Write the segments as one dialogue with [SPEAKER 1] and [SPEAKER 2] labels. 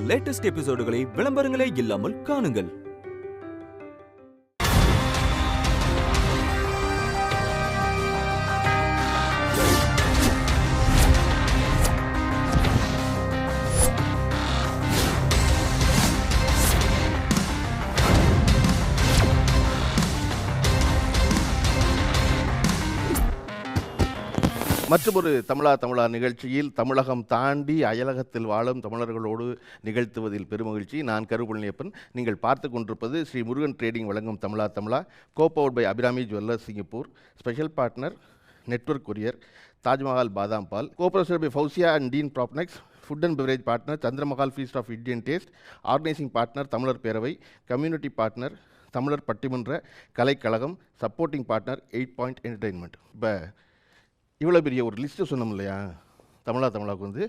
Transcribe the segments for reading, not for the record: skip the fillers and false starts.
[SPEAKER 1] Latest எபிசோடுகளை விளம்பரங்களே இல்லாமல் காணுங்கள்.
[SPEAKER 2] மற்றொரு தமிழா நிகழ்ச்சியில் தமிழகம் தாண்டி அயலகத்தில் வாழும் தமிழர்களோடு நிகழ்த்துவதில் பெருமகிழ்ச்சி. நான் கருப்பழனியப்பன். நீங்கள் பார்த்து கொண்டிருப்பது ஸ்ரீ முருகன் ட்ரேடிங் வழங்கும் தமிழா கோபவுட் by Abirami jewellers Singapore. Special partner network courier Taj Mahal பாதாம் பால். Cooperated by Fouzia and Dean Propnex. Food and beverage partner Chandramahal feast of Indian taste. Organising partner Tamizhar Peravai. Community partner Tamizhar Pattimandra Kalaikazhagam. Supporting partner 8 point entertainment. இப்போ இவ்வளோ பெரிய ஒரு லிஸ்ட்டு சொன்னோம் இல்லையா, தமிழாவுக்கு வந்து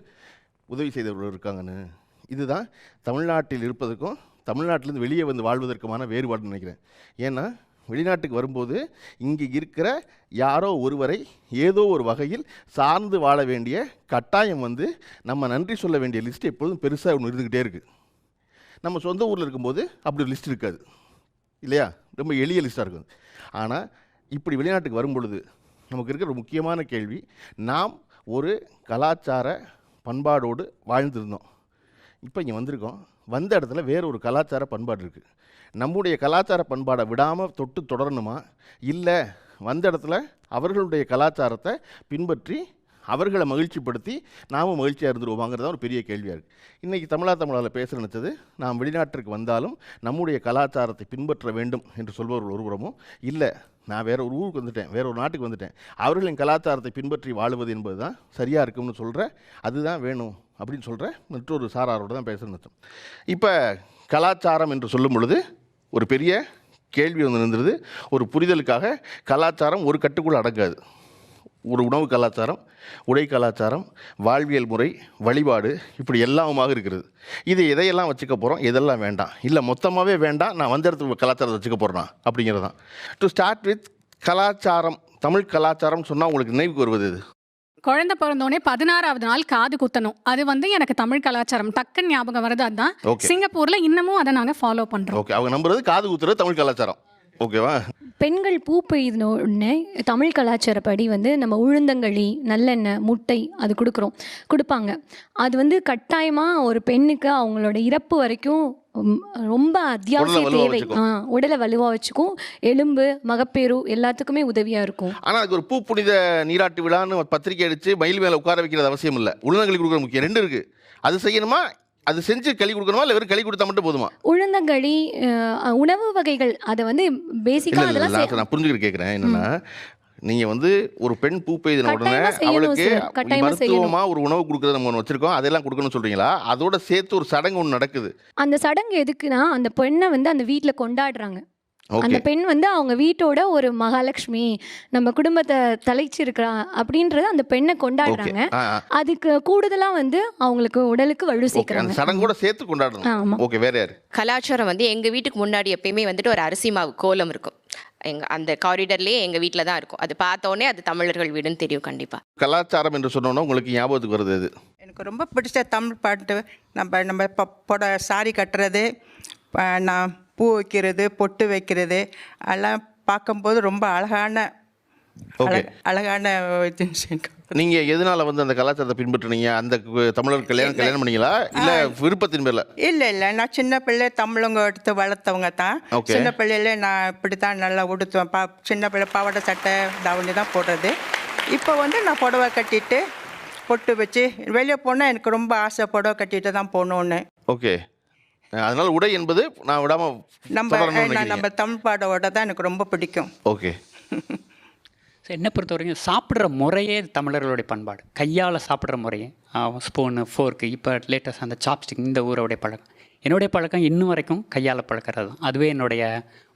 [SPEAKER 2] உதவி செய்தவர்கள் இருக்காங்கன்னு. இதுதான் தமிழ்நாட்டில் இருப்பதற்கும் தமிழ்நாட்டிலேருந்து வெளியே வந்து வாழ்வதற்குமான வேறுபாடுன்னு நினைக்கிறேன். ஏன்னா வெளிநாட்டுக்கு வரும்போது இங்கே இருக்கிற யாரோ ஒருவரை ஏதோ ஒரு வகையில் சார்ந்து வாழ வேண்டிய கட்டாயம் வந்து நம்ம நன்றி சொல்ல வேண்டிய லிஸ்ட்டு எப்பொழுதும் பெருசாக ஒன்று இருந்துக்கிட்டே இருக்குது. நம்ம சொந்த ஊரில் இருக்கும்போது அப்படி ஒரு லிஸ்ட் இருக்காது இல்லையா, ரொம்ப எளிய லிஸ்ட்டாக இருக்கும். ஆனால் இப்படி வெளிநாட்டுக்கு வரும்பொழுது நமக்கு இருக்கிற ஒரு முக்கியமான கேள்வி, நாம் ஒரு கலாச்சார பண்பாடோடு வாழ்ந்துருந்தோம். இப்போ இங்கே வந்திருக்கோம், வந்த இடத்துல வேறு ஒரு கலாச்சார பண்பாடு இருக்குது. நம்முடைய கலாச்சார பண்பாடை விடாமல் தொட்டு தொடரணுமா, இல்லை வந்த இடத்துல அவர்களுடைய கலாச்சாரத்தை பின்பற்றி அவர்களை மகிழ்ச்சிப்படுத்தி நாமும் மகிழ்ச்சியாக இருந்துருவோமாங்கிறதா ஒரு பெரிய கேள்வியாக இருக்குது. இன்றைக்கி தமிழால் பேச நினச்சது, நாம் வெளிநாட்டிற்கு வந்தாலும் நம்முடைய கலாச்சாரத்தை பின்பற்ற வேண்டும் என்று சொல்பவர்கள் ஒருபுறமும், இல்லை நான் வேறு ஒரு ஊருக்கு வந்துட்டேன், வேறு ஒரு நாட்டுக்கு வந்துட்டேன், அவர்களின் கலாச்சாரத்தை பின்பற்றி வாழுவது என்பது தான் சரியாக இருக்கும்னு சொல்கிற, அதுதான் வேணும் அப்படின்னு சொல்கிற மற்றொரு சாராரோடு தான் பேச நினைத்தோம். இப்போ கலாச்சாரம் என்று சொல்லும் பொழுது ஒரு பெரிய கேள்வி வந்து நின்றுது. ஒரு புரிதலுக்காக கலாச்சாரம் ஒரு கட்டுக்குள் அடங்காது. ஒரு உணவு கலாச்சாரம், உடை கலாச்சாரம், வாழ்வியல் முறை, வழிபாடு, இப்படி எல்லாமுமாக இருக்கிறது. இது எதையெல்லாம் வச்சுக்க போகிறோம், எதெல்லாம் வேண்டாம், இல்லை மொத்தமாகவே வேண்டாம், நான் வந்த இடத்துக்கு கலாச்சாரத்தை வச்சுக்க போகிறேன்னா அப்படிங்கிறது தான். டு ஸ்டார்ட் வித் கலாச்சாரம், தமிழ் கலாச்சாரம் சொன்னால் உங்களுக்கு நினைவுக்கு வருவது இது?
[SPEAKER 3] குழந்தை பிறந்தோடனே 16வது நாள் காது குத்தணும். அது வந்து எனக்கு தமிழ் கலாச்சாரம் டக்குன்னு ஞாபகம் வருது. அதுதான் சிங்கப்பூரில் இன்னமும் அதை நாங்கள் ஃபாலோ பண்ணுறோம்.
[SPEAKER 2] ஓகே, அவங்க நம்புறது காது குத்துறது தமிழ் கலாச்சாரம். ஓகேவா?
[SPEAKER 4] பெண்கள் பூ பெய்தோடனே தமிழ் கலாச்சாரப்படி வந்து நம்ம உளுந்தங்களி, நல்லெண்ணெய், முட்டை அது கொடுப்பாங்க. அது வந்து கட்டாயமாக ஒரு பெண்ணுக்கு அவங்களோட இறப்பு வரைக்கும் ரொம்ப அத்தியாவசிய தேவை. உடலை வலுவாக வச்சுக்கும், எலும்பு, மகப்பேறு எல்லாத்துக்குமே உதவியாக இருக்கும்.
[SPEAKER 2] ஆனால் அதுக்கு ஒரு பூ புனித நீராட்டு விழான்னு பத்திரிக்கை அடித்து மயில் மேலே உட்கார வைக்கிறது அவசியம் இல்லை. உளுந்தங்களி கொடுக்குற முக்கியம் 2 இருக்குது. அது செய்யணுமா, அது செஞ்சு களி கொடுக்கணுமா, இல்லை வெறும் களி கொடுத்தா மட்டும் போதுமா?
[SPEAKER 4] உளுந்தங்களி, உணவு வகைகள், அதை வந்து பேசிக்காக
[SPEAKER 2] நான் புரிஞ்சுக்கிட்டு கேட்குறேன். என்னன்னா, நீங்கள் வந்து ஒரு பெண் பூ பெய்தின உடனே அவளுக்கு மருத்துவமா ஒரு உணவு கொடுக்குறது நம்ம ஒன்று வச்சிருக்கோம், அதெல்லாம் கொடுக்கணும்னு சொல்கிறீங்களா? அதோட சேர்த்து ஒரு சடங்கு ஒன்று நடக்குது.
[SPEAKER 4] அந்த சடங்கு எதுக்குன்னா, அந்த பெண்ணை வந்து அந்த வீட்டில் கொண்டாடுறாங்க. அந்த பெண் வந்து அவங்க வீட்டோட ஒரு மகாலட்சுமி, நம்ம குடும்பத்தை தலைச்சிருக்கிறா அப்படின்றத அந்த பெண்ணை கொண்டாடுறாங்க. அதுக்கு கூடுதலா வந்து அவங்களுக்கு உடலுக்கு வலு சேர்க்கறாங்க.
[SPEAKER 2] சடங்கோட சேர்த்து கொண்டாடுறாங்க. ஓகே, வேற யாரு?
[SPEAKER 5] கலாச்சாரம் வந்து எங்க வீட்டுக்கு முன்னாடி எப்பயுமே வந்துட்டு ஒரு அரிசி மாவு கோலம் இருக்கும். அந்த காரிடர்லேயே எங்கள் வீட்டில் தான் இருக்கும். அது பார்த்தோன்னே அது தமிழர்கள் வீடுன்னு தெரியும். கண்டிப்பாக
[SPEAKER 2] கலாச்சாரம் என்று சொன்னோன்னா உங்களுக்கு ஞாபகத்துக்கு வருது அது?
[SPEAKER 6] எனக்கு ரொம்ப பிடிச்ச தமிழ் பாட்டு, நம்ம சாரி கட்டுறது, நான் பூ வைக்கிறது, பொட்டு வைக்கிறது, அதெல்லாம் பார்க்கும்போது ரொம்ப அழகான
[SPEAKER 2] நீங்கள் எதனால வந்து அந்த கலாச்சாரத்தை பின்பற்றுனீங்க? அந்த தமிழர் கல்யாணம் பண்ணீங்களா, இல்லை விருப்பத்தின் பேரில்?
[SPEAKER 6] இல்லை, நான் சின்ன பிள்ளை தமிழங்க எடுத்து வளர்த்தவங்க தான். சின்ன பிள்ளையில நான் இப்படி தான் நல்லா உடுத்துவேன். சின்ன பிள்ளை பாவாடை சட்டை தாவணி தான் போடுறது. இப்போ வந்து நான் புடவை கட்டிட்டு பொட்டு வச்சு வெளியே போனால் எனக்கு ரொம்ப ஆசை, புடவை கட்டிட்டு தான் போகணுன்னு.
[SPEAKER 2] ஓகே, அதனால் உடை என்பது நான் விடாமல்
[SPEAKER 6] நம்ம தமிழ் பாடோட தான் எனக்கு ரொம்ப பிடிக்கும்.
[SPEAKER 2] ஓகே.
[SPEAKER 7] என்னை பொறுத்த வரைக்கும் சாப்பிட்ற முறையே தமிழர்களுடைய பண்பாடு. கையால் சாப்பிட்ற முறையே, ஸ்பூனு, ஃபோர்க்கு, இப்போ லேட்டஸ்ட் அந்த சாப்ஸ்டிக், இந்த ஊரோடைய பழக்கம். என்னுடைய பழக்கம் இன்னும் வரைக்கும் கையால் பழக்கிறது தான். அதுவே என்னுடைய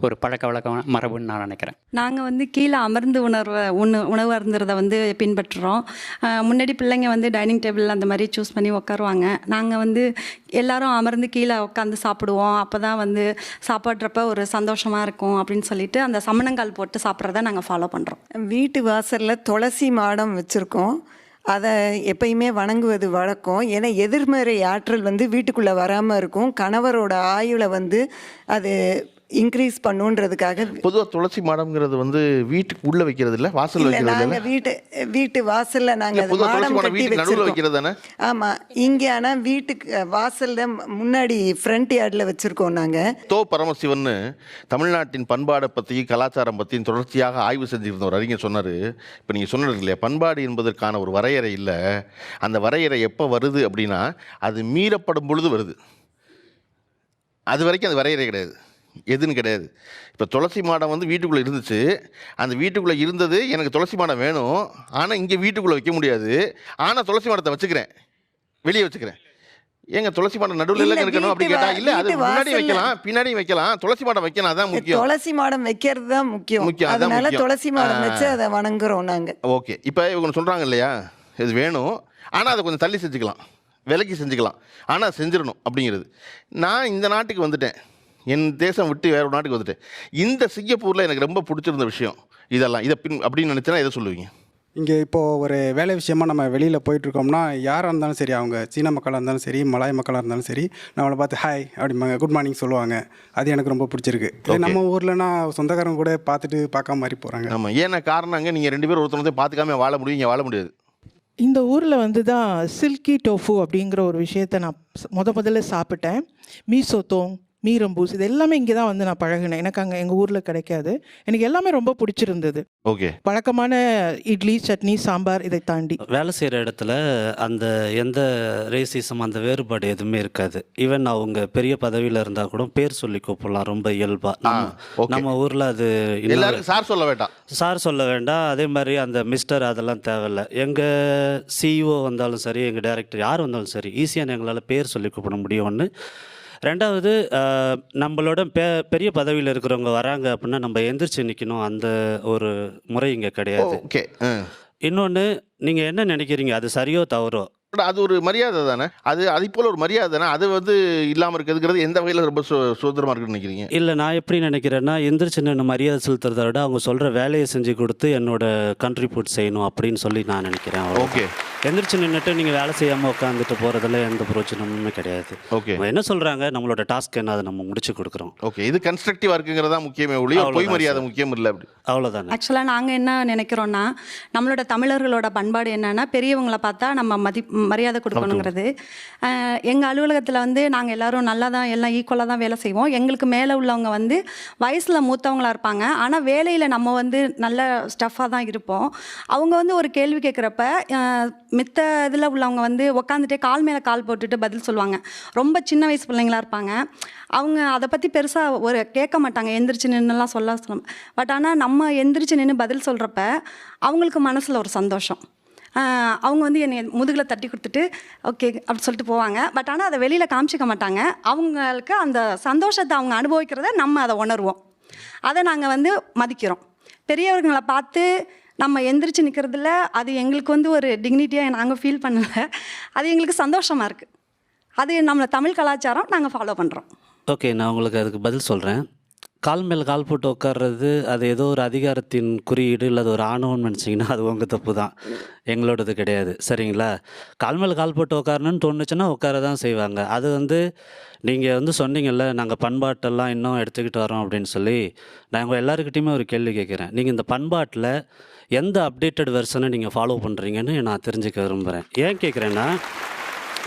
[SPEAKER 7] ஒரு பழக்க வழக்கம் மரபுன்னு நான் நினைக்கிறேன்.
[SPEAKER 8] நாங்கள் வந்து கீழே அமர்ந்து உணவு அருந்துறதை வந்து பின்பற்றுறோம். முன்னாடி பிள்ளைங்க வந்து டைனிங் டேபிள் அந்த மாதிரி சூஸ் பண்ணி உட்காருவாங்க. நாங்கள் வந்து எல்லாரும் அமர்ந்து கீழே உட்காந்து சாப்பிடுவோம். அப்போ தான் வந்து சாப்பிட்றப்ப ஒரு சந்தோஷமாக இருக்கும் அப்படின்னு சொல்லிட்டு அந்த சமணங்கால் போட்டு சாப்பிட்றத நாங்கள் ஃபாலோ பண்ணுறோம்.
[SPEAKER 9] வீட்டு வாசலில் துளசி மாடம் வச்சுருக்கோம். அதை எப்பயுமே வணங்குவது வழக்கம். ஏன்னா எதிர்மறை ஆற்றல் வந்து வீட்டுக்குள்ளே வராமல் இருக்கும். கணவரோட ஆயுளை வந்து அது இன்க்ரீஸ் பண்ணுன்றதுக்காக.
[SPEAKER 2] பொதுவாக துளசி மாடம்ங்கிறது வந்து வீட்டுக்கு உள்ள வைக்கிறது இல்லை, வாசல் வைக்கிறது இல்லை.
[SPEAKER 9] நாங்கள் வீட்டு வாசலில் நாங்கள் மாடம் கட்டி வச்சிருக்கோம். ஆமாம், இங்கே ஆனால் வீட்டுக்கு வாசலில் முன்னாடி ஃப்ரண்ட் யார்டில் வச்சுருக்கோம் நாங்கள்.
[SPEAKER 2] தோ பரமசிவன் தமிழ்நாட்டின் பண்பாடை பற்றியும் கலாச்சாரம் பற்றியும் தொடர்ச்சியாக ஆய்வு செஞ்சுருந்த ஒரு அறிஞர் சொன்னார். இப்போ நீங்கள் சொன்னது இல்லையா, பண்பாடு என்பதற்கான ஒரு வரையறை இல்லை. அந்த வரையறை எப்போ வருது அப்படின்னா அது மீறப்படும் பொழுது வருது. அது வரைக்கும் அது வரையறை கிடையாது, எதுன்னு கிடையாது. இப்போ துளசி மாடம் வந்து வீட்டுக்குள்ளே இருந்துச்சு, அந்த வீட்டுக்குள்ளே இருந்தது எனக்கு துளசி மாடம் வேணும், ஆனால் இங்கே வீட்டுக்குள்ளே வைக்க முடியாது, ஆனால் துளசி மாடத்தை வச்சுக்கிறேன், வெளியே வச்சுக்கிறேன். ஏங்க துளசி மாடம் நடுவில் எல்லாம் இருக்கணும் அப்படி கேட்டால் இல்லை, அது முன்னாடி வைக்கலாம் பின்னாடியும் வைக்கலாம், துளசி மாடம் வைக்கணும், அதான் முக்கியம்.
[SPEAKER 9] துளசி மாடம் வைக்கிறது தான் முக்கியம். அதனால துளசி மாடம் வச்சு அதை வணங்குறோம் நாங்கள்.
[SPEAKER 2] ஓகே, இப்போ இவங்க சொல்கிறாங்க இல்லையா, இது வேணும் ஆனால் அதை கொஞ்சம் தள்ளி செஞ்சுக்கலாம், விலைக்கு செஞ்சுக்கலாம், ஆனால் செஞ்சிடணும் அப்படிங்கிறது. நான் இந்த நாட்டுக்கு வந்துட்டேன், என் தேசம் விட்டு வேறு ஒரு நாட்டுக்கு வந்துட்டேன். இந்த சிங்கப்பூரில் எனக்கு ரொம்ப பிடிச்சிருந்த விஷயம் இதெல்லாம், இதை அப்படின்னு நினச்சினா எதை சொல்லுவீங்க?
[SPEAKER 10] இங்கே இப்போது ஒரு வேலை விஷயமா நம்ம வெளியில் போயிட்டுருக்கோம்னா யாராக இருந்தாலும் சரி, அவங்க சீன மக்களாக இருந்தாலும் சரி, மலாய் மக்களாக இருந்தாலும் சரி, நம்மளை பார்த்து ஹாய் அப்படிம்பாங்க, குட் மார்னிங் சொல்லுவாங்க. அது எனக்கு ரொம்ப பிடிச்சிருக்கு. நம்ம ஊர்லனா சொந்தக்காரங்க கூட பார்த்துட்டு பார்க்காம மாதிரி போகிறாங்க.
[SPEAKER 2] ஆமாம், ஏன்னா காரணங்க நீங்கள் 2 பேரும் ஒருத்தர் பார்த்துக்காம வாழ முடியும், இங்கே வாழ முடியாது.
[SPEAKER 11] இந்த ஊரில் வந்து தான் சில்கி டோஃபு அப்படிங்கிற ஒரு விஷயத்தை நான் முதல்ல சாப்பிட்டேன். மீசோத்தோங், மீரம்பூஸ், இது எல்லாமே இங்கே தான் வந்து நான் பழகினேன். எனக்கு அங்கே எங்கள் ஊரில் கிடைக்காது. எனக்கு எல்லாமே ரொம்ப பிடிச்சிருந்தது.
[SPEAKER 2] ஓகே,
[SPEAKER 11] பழக்கமான இட்லி, சட்னி, சாம்பார் இதை தாண்டி
[SPEAKER 12] வேலை செய்கிற இடத்துல அந்த எந்த ரேசிசம், அந்த வேறுபாடு எதுவுமே இருக்காது. ஈவன் அவங்க பெரிய பதவியில் இருந்தால் கூட பேர் சொல்லி கூப்பிடலாம் ரொம்ப இயல்பாக. நம்ம ஊரில் அது
[SPEAKER 2] எல்லாருக்கும் சார் சொல்ல வேண்டாம்,
[SPEAKER 12] சார் சொல்ல வேண்டாம். அதே மாதிரி அந்த மிஸ்டர் அதெல்லாம் தேவையில்லை. எங்கள் சிஇஓ வந்தாலும் சரி, எங்கள் டைரக்டர் யார் வந்தாலும் சரி, ஈஸியாக எங்களால் பேர் சொல்லி கூப்பிட முடியும். ஒன்று. ரெண்டாவது, நம்மளோட பெரிய பதவியில் இருக்கிறவங்க வராங்க அப்படின்னா நம்ம எந்திரிச்சு நிற்கணும், அந்த ஒரு முறை இங்கே கிடையாது.
[SPEAKER 2] ஓகே.
[SPEAKER 12] இன்னொன்று, நீங்கள் என்ன நினைக்கிறீங்க, அது சரியோ தவறோ,
[SPEAKER 2] அது ஒரு மரியாதை தானே, அது போல் ஒரு மரியாதை தானே, அது வந்து இல்லாமல் இருக்கிறதுங்கிறது எந்த வகையில் ரொம்ப சுதந்திரமாக இருக்குன்னு நினைக்கிறீங்க?
[SPEAKER 12] இல்லை, நான் எப்படி நினைக்கிறேன்னா, எந்திரிச்சு நான் மரியாதை செலுத்துறதை விட அவங்க சொல்கிற வேலையை செஞ்சு கொடுத்து என்னோட கண்ட்ரிபியூட் செய்யணும் அப்படின்னு சொல்லி நான் நினைக்கிறேன்.
[SPEAKER 2] ஓகே,
[SPEAKER 12] எந்திரிச்சு நின்றுட்டு நீங்கள் வேலை செய்யாமல் உட்காந்துட்டு போகிறதுல எந்த பிரயோஜனமுமே கிடையாது.
[SPEAKER 2] ஓகே,
[SPEAKER 12] என்ன சொல்கிறாங்க, நம்மளோட டாஸ்க் என்ன, அதை நம்ம முடிச்சு கொடுக்குறோம்.
[SPEAKER 2] ஓகே, இது கன்ஸ்ட்ரக்டிவாக இருக்குங்கிறதா முக்கியமே ஒழிய பொய் மரியாதை முக்கியம் இல்லை. அப்படி
[SPEAKER 12] அவ்வளோதானே.
[SPEAKER 8] ஆக்சுவலாக நாங்கள் என்ன நினைக்கிறோன்னா, நம்மளோட தமிழர்களோட பண்பாடு என்னென்னா, பெரியவங்களை பார்த்தா நம்ம மரியாதை கொடுக்கணுங்கிறது. எங்கள் அலுவலகத்தில் வந்து நாங்கள் எல்லோரும் நல்லா தான், எல்லாம் ஈக்குவலாக தான் வேலை செய்வோம். எங்களுக்கு மேலே உள்ளவங்க வந்து வயசில் மூத்தவங்களாக இருப்பாங்க, ஆனால் வேலையில் நம்ம வந்து நல்ல ஸ்டஃப்பாக தான் இருப்போம். அவங்க வந்து ஒரு கேள்வி கேட்குறப்ப மித்த இதில் உள்ளவங்க வந்து உட்காந்துட்டே கால் மேலே கால் போட்டுட்டு பதில் சொல்லுவாங்க. ரொம்ப சின்ன வயசு பிள்ளைங்களாக இருப்பாங்க, அவங்க அதை பற்றி பெருசாக ஒரு கேட்க மாட்டாங்க, எந்திரிச்சு நின்றுலாம் சொல்ல. பட் ஆனால் நம்ம எந்திரிச்சு நின்று பதில் சொல்கிறப்ப அவங்களுக்கு மனசில் ஒரு சந்தோஷம். அவங்க வந்து என்னை முதுகில் தட்டி கொடுத்துட்டு ஓகே அப்படி சொல்லிட்டு போவாங்க. பட் ஆனால் அதை வெளியில் காமிச்சிக்க மாட்டாங்க. அவங்களுக்கு அந்த சந்தோஷத்தை அவங்க அனுபவிக்கிறத நம்ம அதை உணர்வோம், அதை நாங்கள் வந்து மதிக்கிறோம். பெரியவர்களை பார்த்து நம்ம எந்திரிச்சு நிற்கிறதுல அது எங்களுக்கு வந்து ஒரு டிக்னிட்டியாக நாங்கள் ஃபீல் பண்ணலை, அது எங்களுக்கு சந்தோஷமாக இருக்குது. அது நம்மளை தமிழ் கலாச்சாரம் நாங்கள் ஃபாலோ பண்ணுறோம்.
[SPEAKER 12] ஓகே, நான் உங்களுக்கு அதுக்கு பதில் சொல்கிறேன். கால் மேலே கால் போட்டு உட்கார்றது அது ஏதோ ஒரு அதிகாரத்தின் குறியீடு, இல்லை அது ஒரு ஆணவம்னு நினச்சிங்கன்னா அது உங்கள் தப்பு தான், எங்களோடது கிடையாது. சரிங்களா? கால் மேலே கால் போட்டு உட்காரணுன்னு தோணுச்சுன்னா உட்கார தான் செய்வாங்க. அது வந்து நீங்கள் வந்து சொன்னீங்கல்ல, நாங்கள் பண்பாட்டெல்லாம் இன்னும் எடுத்துக்கிட்டு வரோம் அப்படின்னு சொல்லி. நான் உங்கள் எல்லாருக்கிட்டையுமே ஒரு கேள்வி கேட்குறேன். நீங்கள் இந்த பண்பாட்டில் எந்த அப்டேட்டட் வெர்ஷனை நீங்கள் ஃபாலோ பண்ணுறீங்கன்னு நான் தெரிஞ்சுக்க விரும்புகிறேன். ஏன் கேட்குறேன்னா,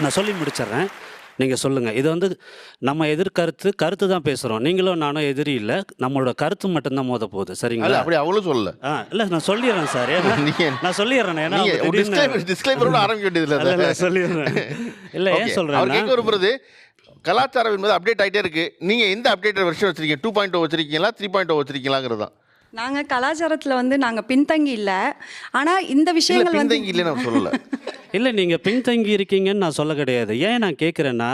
[SPEAKER 12] நான் சொல்லி முடிச்சிட்றேன், நீங்கள் சொல்லுங்கள். இது வந்து நம்ம கருத்து தான் பேசுகிறோம். நீங்களும் நானும் எதிரி இல்லை, நம்மளோட கருத்து மட்டும்தான் மோத போகுது. சரிங்களா?
[SPEAKER 2] அப்படி அவளும் சொல்லல.
[SPEAKER 12] இல்லை, நான் சொல்லிடுறேன் சார். நான் சொல்லிடுறேன். ஏன்னா
[SPEAKER 2] ஆரம்பிக்க வேண்டியதில்லை,
[SPEAKER 12] சொல்லிடுறேன். இல்லை, ஏன் சொல்கிறேன்,
[SPEAKER 2] விரும்புறது கலாச்சாரம் என்பது அப்டேட் ஆகிட்டே இருக்குது. நீங்கள் எந்த அப்டேட்டட் வெர்ஷன் வச்சுருக்கீங்க? 2.0 வச்சுருக்கீங்களா, 3.0 வச்சுருக்கீங்களாங்கிறது தான்.
[SPEAKER 8] நாங்கள் கலாச்சாரத்தில் வந்து நாங்கள் பின்தங்கி இல்லை, ஆனால் இந்த விஷயங்கள் வந்து
[SPEAKER 2] பின்தங்கி இல்லை நான் சொல்லலை.
[SPEAKER 12] இல்லை, நீங்கள் பின்தங்கி இருக்கீங்கன்னு நான் சொல்ல கிடையாது. ஏன் நான் கேட்குறேன்னா,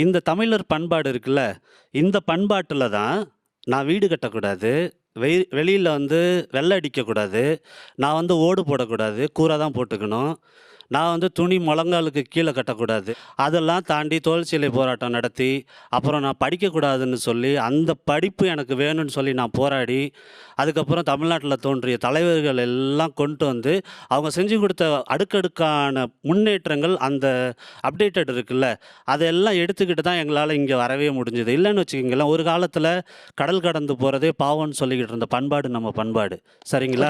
[SPEAKER 12] இந்த தமிழர் பண்பாடு இருக்குல்ல, இந்த பண்பாட்டில் தான் நான் வீடு கட்டக்கூடாது, வெளியில் வந்து வெள்ளை அடிக்கக்கூடாது, நான் வந்து ஓடு போடக்கூடாது, கூரை தான் போட்டுக்கணும், நான் வந்து துணி முழங்காலுக்கு கீழே கட்டக்கூடாது. அதெல்லாம் தாண்டி தோல் சிலை போராட்டம் நடத்தி, அப்புறம் நான் படிக்கக்கூடாதுன்னு சொல்லி, அந்த படிப்பு எனக்கு வேணும்னு சொல்லி நான் போராடி, அதுக்கப்புறம் தமிழ்நாட்டில் தோன்றிய தலைவர்கள் எல்லாம் கொண்டு வந்து அவங்க செஞ்சு கொடுத்த அடுக்கடுக்கான முன்னேற்றங்கள் அந்த அப்டேட்டட் இருக்குல்ல, அதெல்லாம் எடுத்துக்கிட்டு தான் எங்களால் இங்கே வரவே முடிஞ்சுது. இல்லைன்னு வச்சுக்கிங்களேன், ஒரு காலத்தில் கடல் கடந்து போகிறதே பாவம்னு சொல்லிக்கிட்டு இருந்த பண்பாடு நம்ம பண்பாடு. சரிங்களா?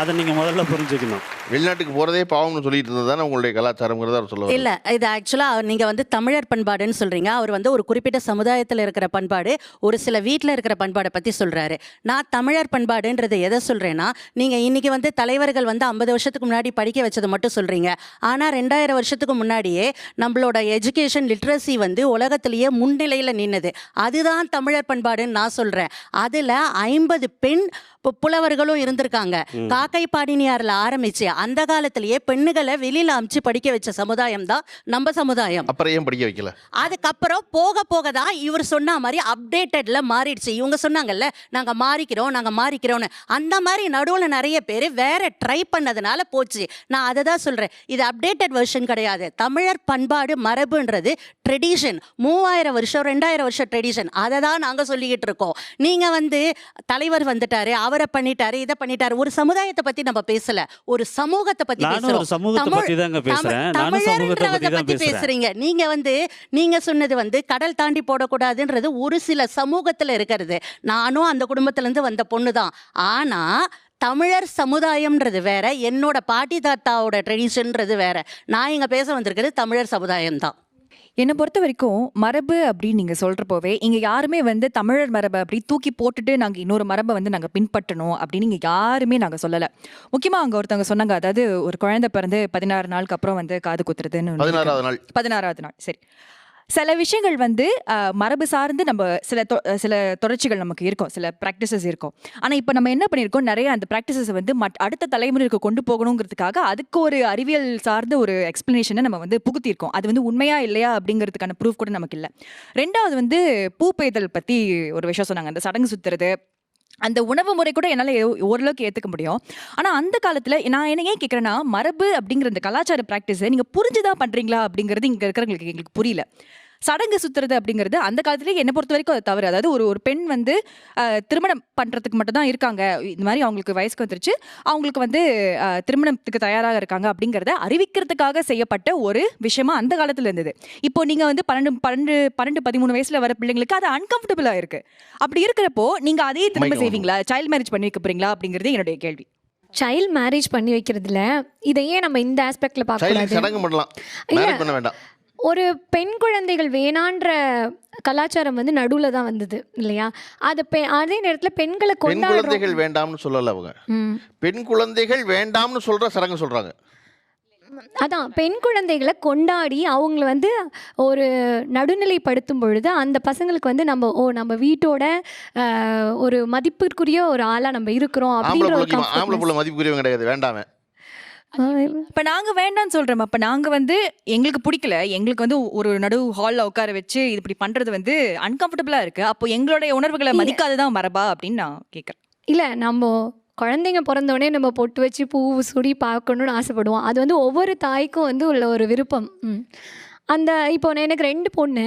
[SPEAKER 12] அதை நீங்கள் முதல்ல புரிஞ்சுக்கணும்.
[SPEAKER 2] வெளிநாட்டுக்கு போகிறதே பாவம்னு சொல்லிட்டு இருந்தது தானே உங்களுடைய கலாச்சாரங்கிறத அவர் சொல்லுவார்.
[SPEAKER 13] இல்லை, இது ஆக்சுவலாக நீங்கள் வந்து தமிழர் பண்பாடுன்னு சொல்கிறீங்க. அவர் வந்து ஒரு குறிப்பிட்ட சமுதாயத்தில் இருக்கிற பண்பாடு, ஒரு சில வீட்டில் இருக்கிற பண்பாடை பற்றி சொல்கிறாரு. நான் தமிழர் பண்பாடுன்றது எதை சொல்கிறேன்னா, நீங்கள் இன்றைக்கி வந்து தலைவர்கள் வந்து 50 வருஷத்துக்கு முன்னாடி படிக்க வச்சதை மட்டும் சொல்கிறீங்க. ஆனால் 2000 வருஷத்துக்கு முன்னாடியே நம்மளோட எஜுகேஷன் லிட்ரஸி வந்து உலகத்திலேயே முன்னிலையில் நின்னது. அதுதான் தமிழர் பண்பாடுன்னு நான் சொல்கிறேன். அதில் 50 பெண் புலவர்களும் இருந்திருக்காங்க. காக்கை பாடினியாரில் ஆரம்பிச்சு அந்த காலத்திலேயே பெண்ணுகளை வெளியில் அமிச்சு படிக்க வச்ச சமுதாயம் தான் நம்ம சமுதாயம்.
[SPEAKER 2] அப்புறம் ஏன் படிக்க வைக்கல?
[SPEAKER 13] அதுக்கப்புறம் போக போக தான் இவர் சொன்ன மாதிரி அப்டேட்டட்ல மாறிடுச்சு. இவங்க சொன்னாங்கல்ல, நாங்கள் மாறிக்கிறோம்னு. அந்த மாதிரி நடுவில் நிறைய பேர் வேற ட்ரை பண்ணதுனால போச்சு. நான் அதை தான் சொல்கிறேன். இது அப்டேட்டட் வெர்ஷன் கிடையாது. தமிழர் பண்பாடு மரபுன்றது ட்ரெடிஷன், 3000 வருஷம் 2000 வருஷம் ட்ரெடிஷன். அதை தான் நாங்கள் சொல்லிக்கிட்டு இருக்கோம். நீங்கள் வந்து தலைவர் வந்துட்டாரு, அவரை பண்ணிட்டாரு, இதை பண்ணிட்டாரு. ஒரு சமுதாயத்தை பத்தி நம்ம பேசல, ஒரு சமூகத்தை பத்தி பேசுறோம். தமிழர்ன்றத பத்தி பேசுறீங்க. நீங்க வந்து நீங்க சொன்னது வந்து கடல் தாண்டி போடக்கூடாதுன்றது ஒரு சில சமூகத்துல இருக்கிறது. நானும் அந்த குடும்பத்துல இருந்து வந்த பொண்ணு தான். ஆனா தமிழர் சமுதாயம்ன்றது வேற, என்னோட பாட்டி தாத்தாவோட ட்ரெடிஷன்ன்றது வேற. நான் இங்க பேச வந்திருக்கிறது தமிழர் சமுதாயம் தான்.
[SPEAKER 14] என்னை பொறுத்த வரைக்கும் மரபு அப்படின்னு நீங்கள் சொல்கிறப்போவே இங்கே யாருமே வந்து தமிழர் மரபை அப்படி தூக்கி போட்டுட்டு நாங்கள் இன்னொரு மரபை வந்து நாங்கள் பின்பற்றணும் அப்படின்னு இங்கே யாருமே நாங்கள் சொல்லலை. முக்கியமாக அங்கே ஒருத்தவங்க சொன்னாங்க, அதாவது ஒரு குழந்தை பிறந்து 16 நாளுக்கு அப்புறம் வந்து காது குத்துறதுன்னு. 16வது நாள். சரி, சில விஷயங்கள் வந்து மரபு சார்ந்து நம்ம சில தொடர்ச்சிகள் நமக்கு இருக்கும், சில ப்ராக்டிசஸ் இருக்கும். ஆனால் இப்போ நம்ம என்ன பண்ணியிருக்கோம், நிறைய அந்த ப்ராக்டிசஸை வந்து அடுத்த தலைமுறைக்கு கொண்டு போகணுங்கிறதுக்காக அதுக்கு ஒரு அறிவியல் சார்ந்த ஒரு எக்ஸ்பிளனேஷனை நம்ம வந்து புகுத்தியிருக்கோம். அது வந்து உண்மையா இல்லையா அப்படிங்கிறதுக்கான ப்ரூஃப் கூட நமக்கு இல்லை. ரெண்டாவது வந்து பூ பெய்தல் பற்றி ஒரு விஷயம் சொன்னாங்க. அந்த சடங்கு சுற்றுறது, அந்த உணவு முறை கூட என்னால் ஓரளவுக்கு ஏற்றுக்க முடியும். ஆனால் அந்த காலத்தில் நான் என்ன ஏன் கேட்குறேன்னா, மரபு அப்படிங்கிற அந்த கலாச்சார ப்ராக்டிஸை நீங்கள் புரிஞ்சுதான் பண்ணுறீங்களா அப்படிங்கிறது இங்கே இருக்கிறவங்களுக்கு எங்களுக்கு புரியல. சடங்கு சுற்றுறது அப்படிங்கிறது அந்த காலத்துலேயே என்னை பொறுத்த வரைக்கும் அது தவறு. அதாவது ஒரு பெண் வந்து திருமணம் பண்ணுறதுக்கு மட்டும் தான் இருக்காங்க, இந்த மாதிரி அவங்களுக்கு வயசுக்கு வந்துருச்சு, அவங்களுக்கு வந்து திருமணத்துக்கு தயாராக இருக்காங்க அப்படிங்கிறத அறிவிக்கிறதுக்காக செய்யப்பட்ட ஒரு விஷயமா அந்த காலத்தில் இருந்தது. இப்போ நீங்கள் வந்து 12-13 வயசில் வர பிள்ளைங்களுக்கு அது அன்கம்ஃபர்டபுளாக இருக்குது. அப்படி இருக்கிறப்போ நீங்கள் அதே திரும்ப செய்வீங்களா? சைல்டு மேரேஜ் பண்ணி வைக்க போறீங்களா அப்படிங்கிறது என்னுடைய கேள்வி.
[SPEAKER 4] சைல்டு மேரேஜ் பண்ணி வைக்கிறதுல இதை ஏன் நம்ம இந்த ஆஸ்பெக்ட்ல பார்க்கலாம்? ஒரு பெண் குழந்தைகள் வேணான்ற கலாச்சாரம் வந்து நடுவில் தான் வந்தது இல்லையா? அது அதே நேரத்தில் பெண்களை
[SPEAKER 2] குழந்தைகள் வேண்டாம்னு சொல்லல அவங்க. பெண் குழந்தைகள் வேண்டாம்னு சொல்ற சடங்கு சொல்றாங்க.
[SPEAKER 4] அதான் பெண் குழந்தைகளை கொண்டாடி அவங்கள வந்து ஒரு நடுநிலைப்படுத்தும் பொழுது அந்த பசங்களுக்கு வந்து நம்ம வீட்டோட ஒரு மதிப்பிற்குரிய ஒரு ஆளா நம்ம இருக்கிறோம் அப்படின்ற
[SPEAKER 2] மதிப்புக்குரியவங்க கிடையாது, வேண்டாமே.
[SPEAKER 14] இப்போ நாங்கள் வேண்டான்னு சொல்கிறோம். அப்போ நாங்கள் வந்து எங்களுக்கு பிடிக்கல, எங்களுக்கு வந்து ஒரு நடு ஹாலில் உட்கார வச்சு இப்படி பண்ணுறது வந்து அன்கம்ஃபர்டபுளாக இருக்குது. அப்போ எங்களுடைய உணர்வுகளை மதிக்காததான் மரபா அப்படின்னு நான் கேட்குறேன்.
[SPEAKER 4] இல்லை, நம்ம குழந்தைங்க பிறந்தோடனே நம்ம பொட்டு வச்சு பூ சுடி பார்க்கணுன்னு ஆசைப்படுவோம். அது வந்து ஒவ்வொரு தாய்க்கும் வந்து உள்ள ஒரு விருப்பம். அந்த இப்போ எனக்கு 2 பொண்ணு.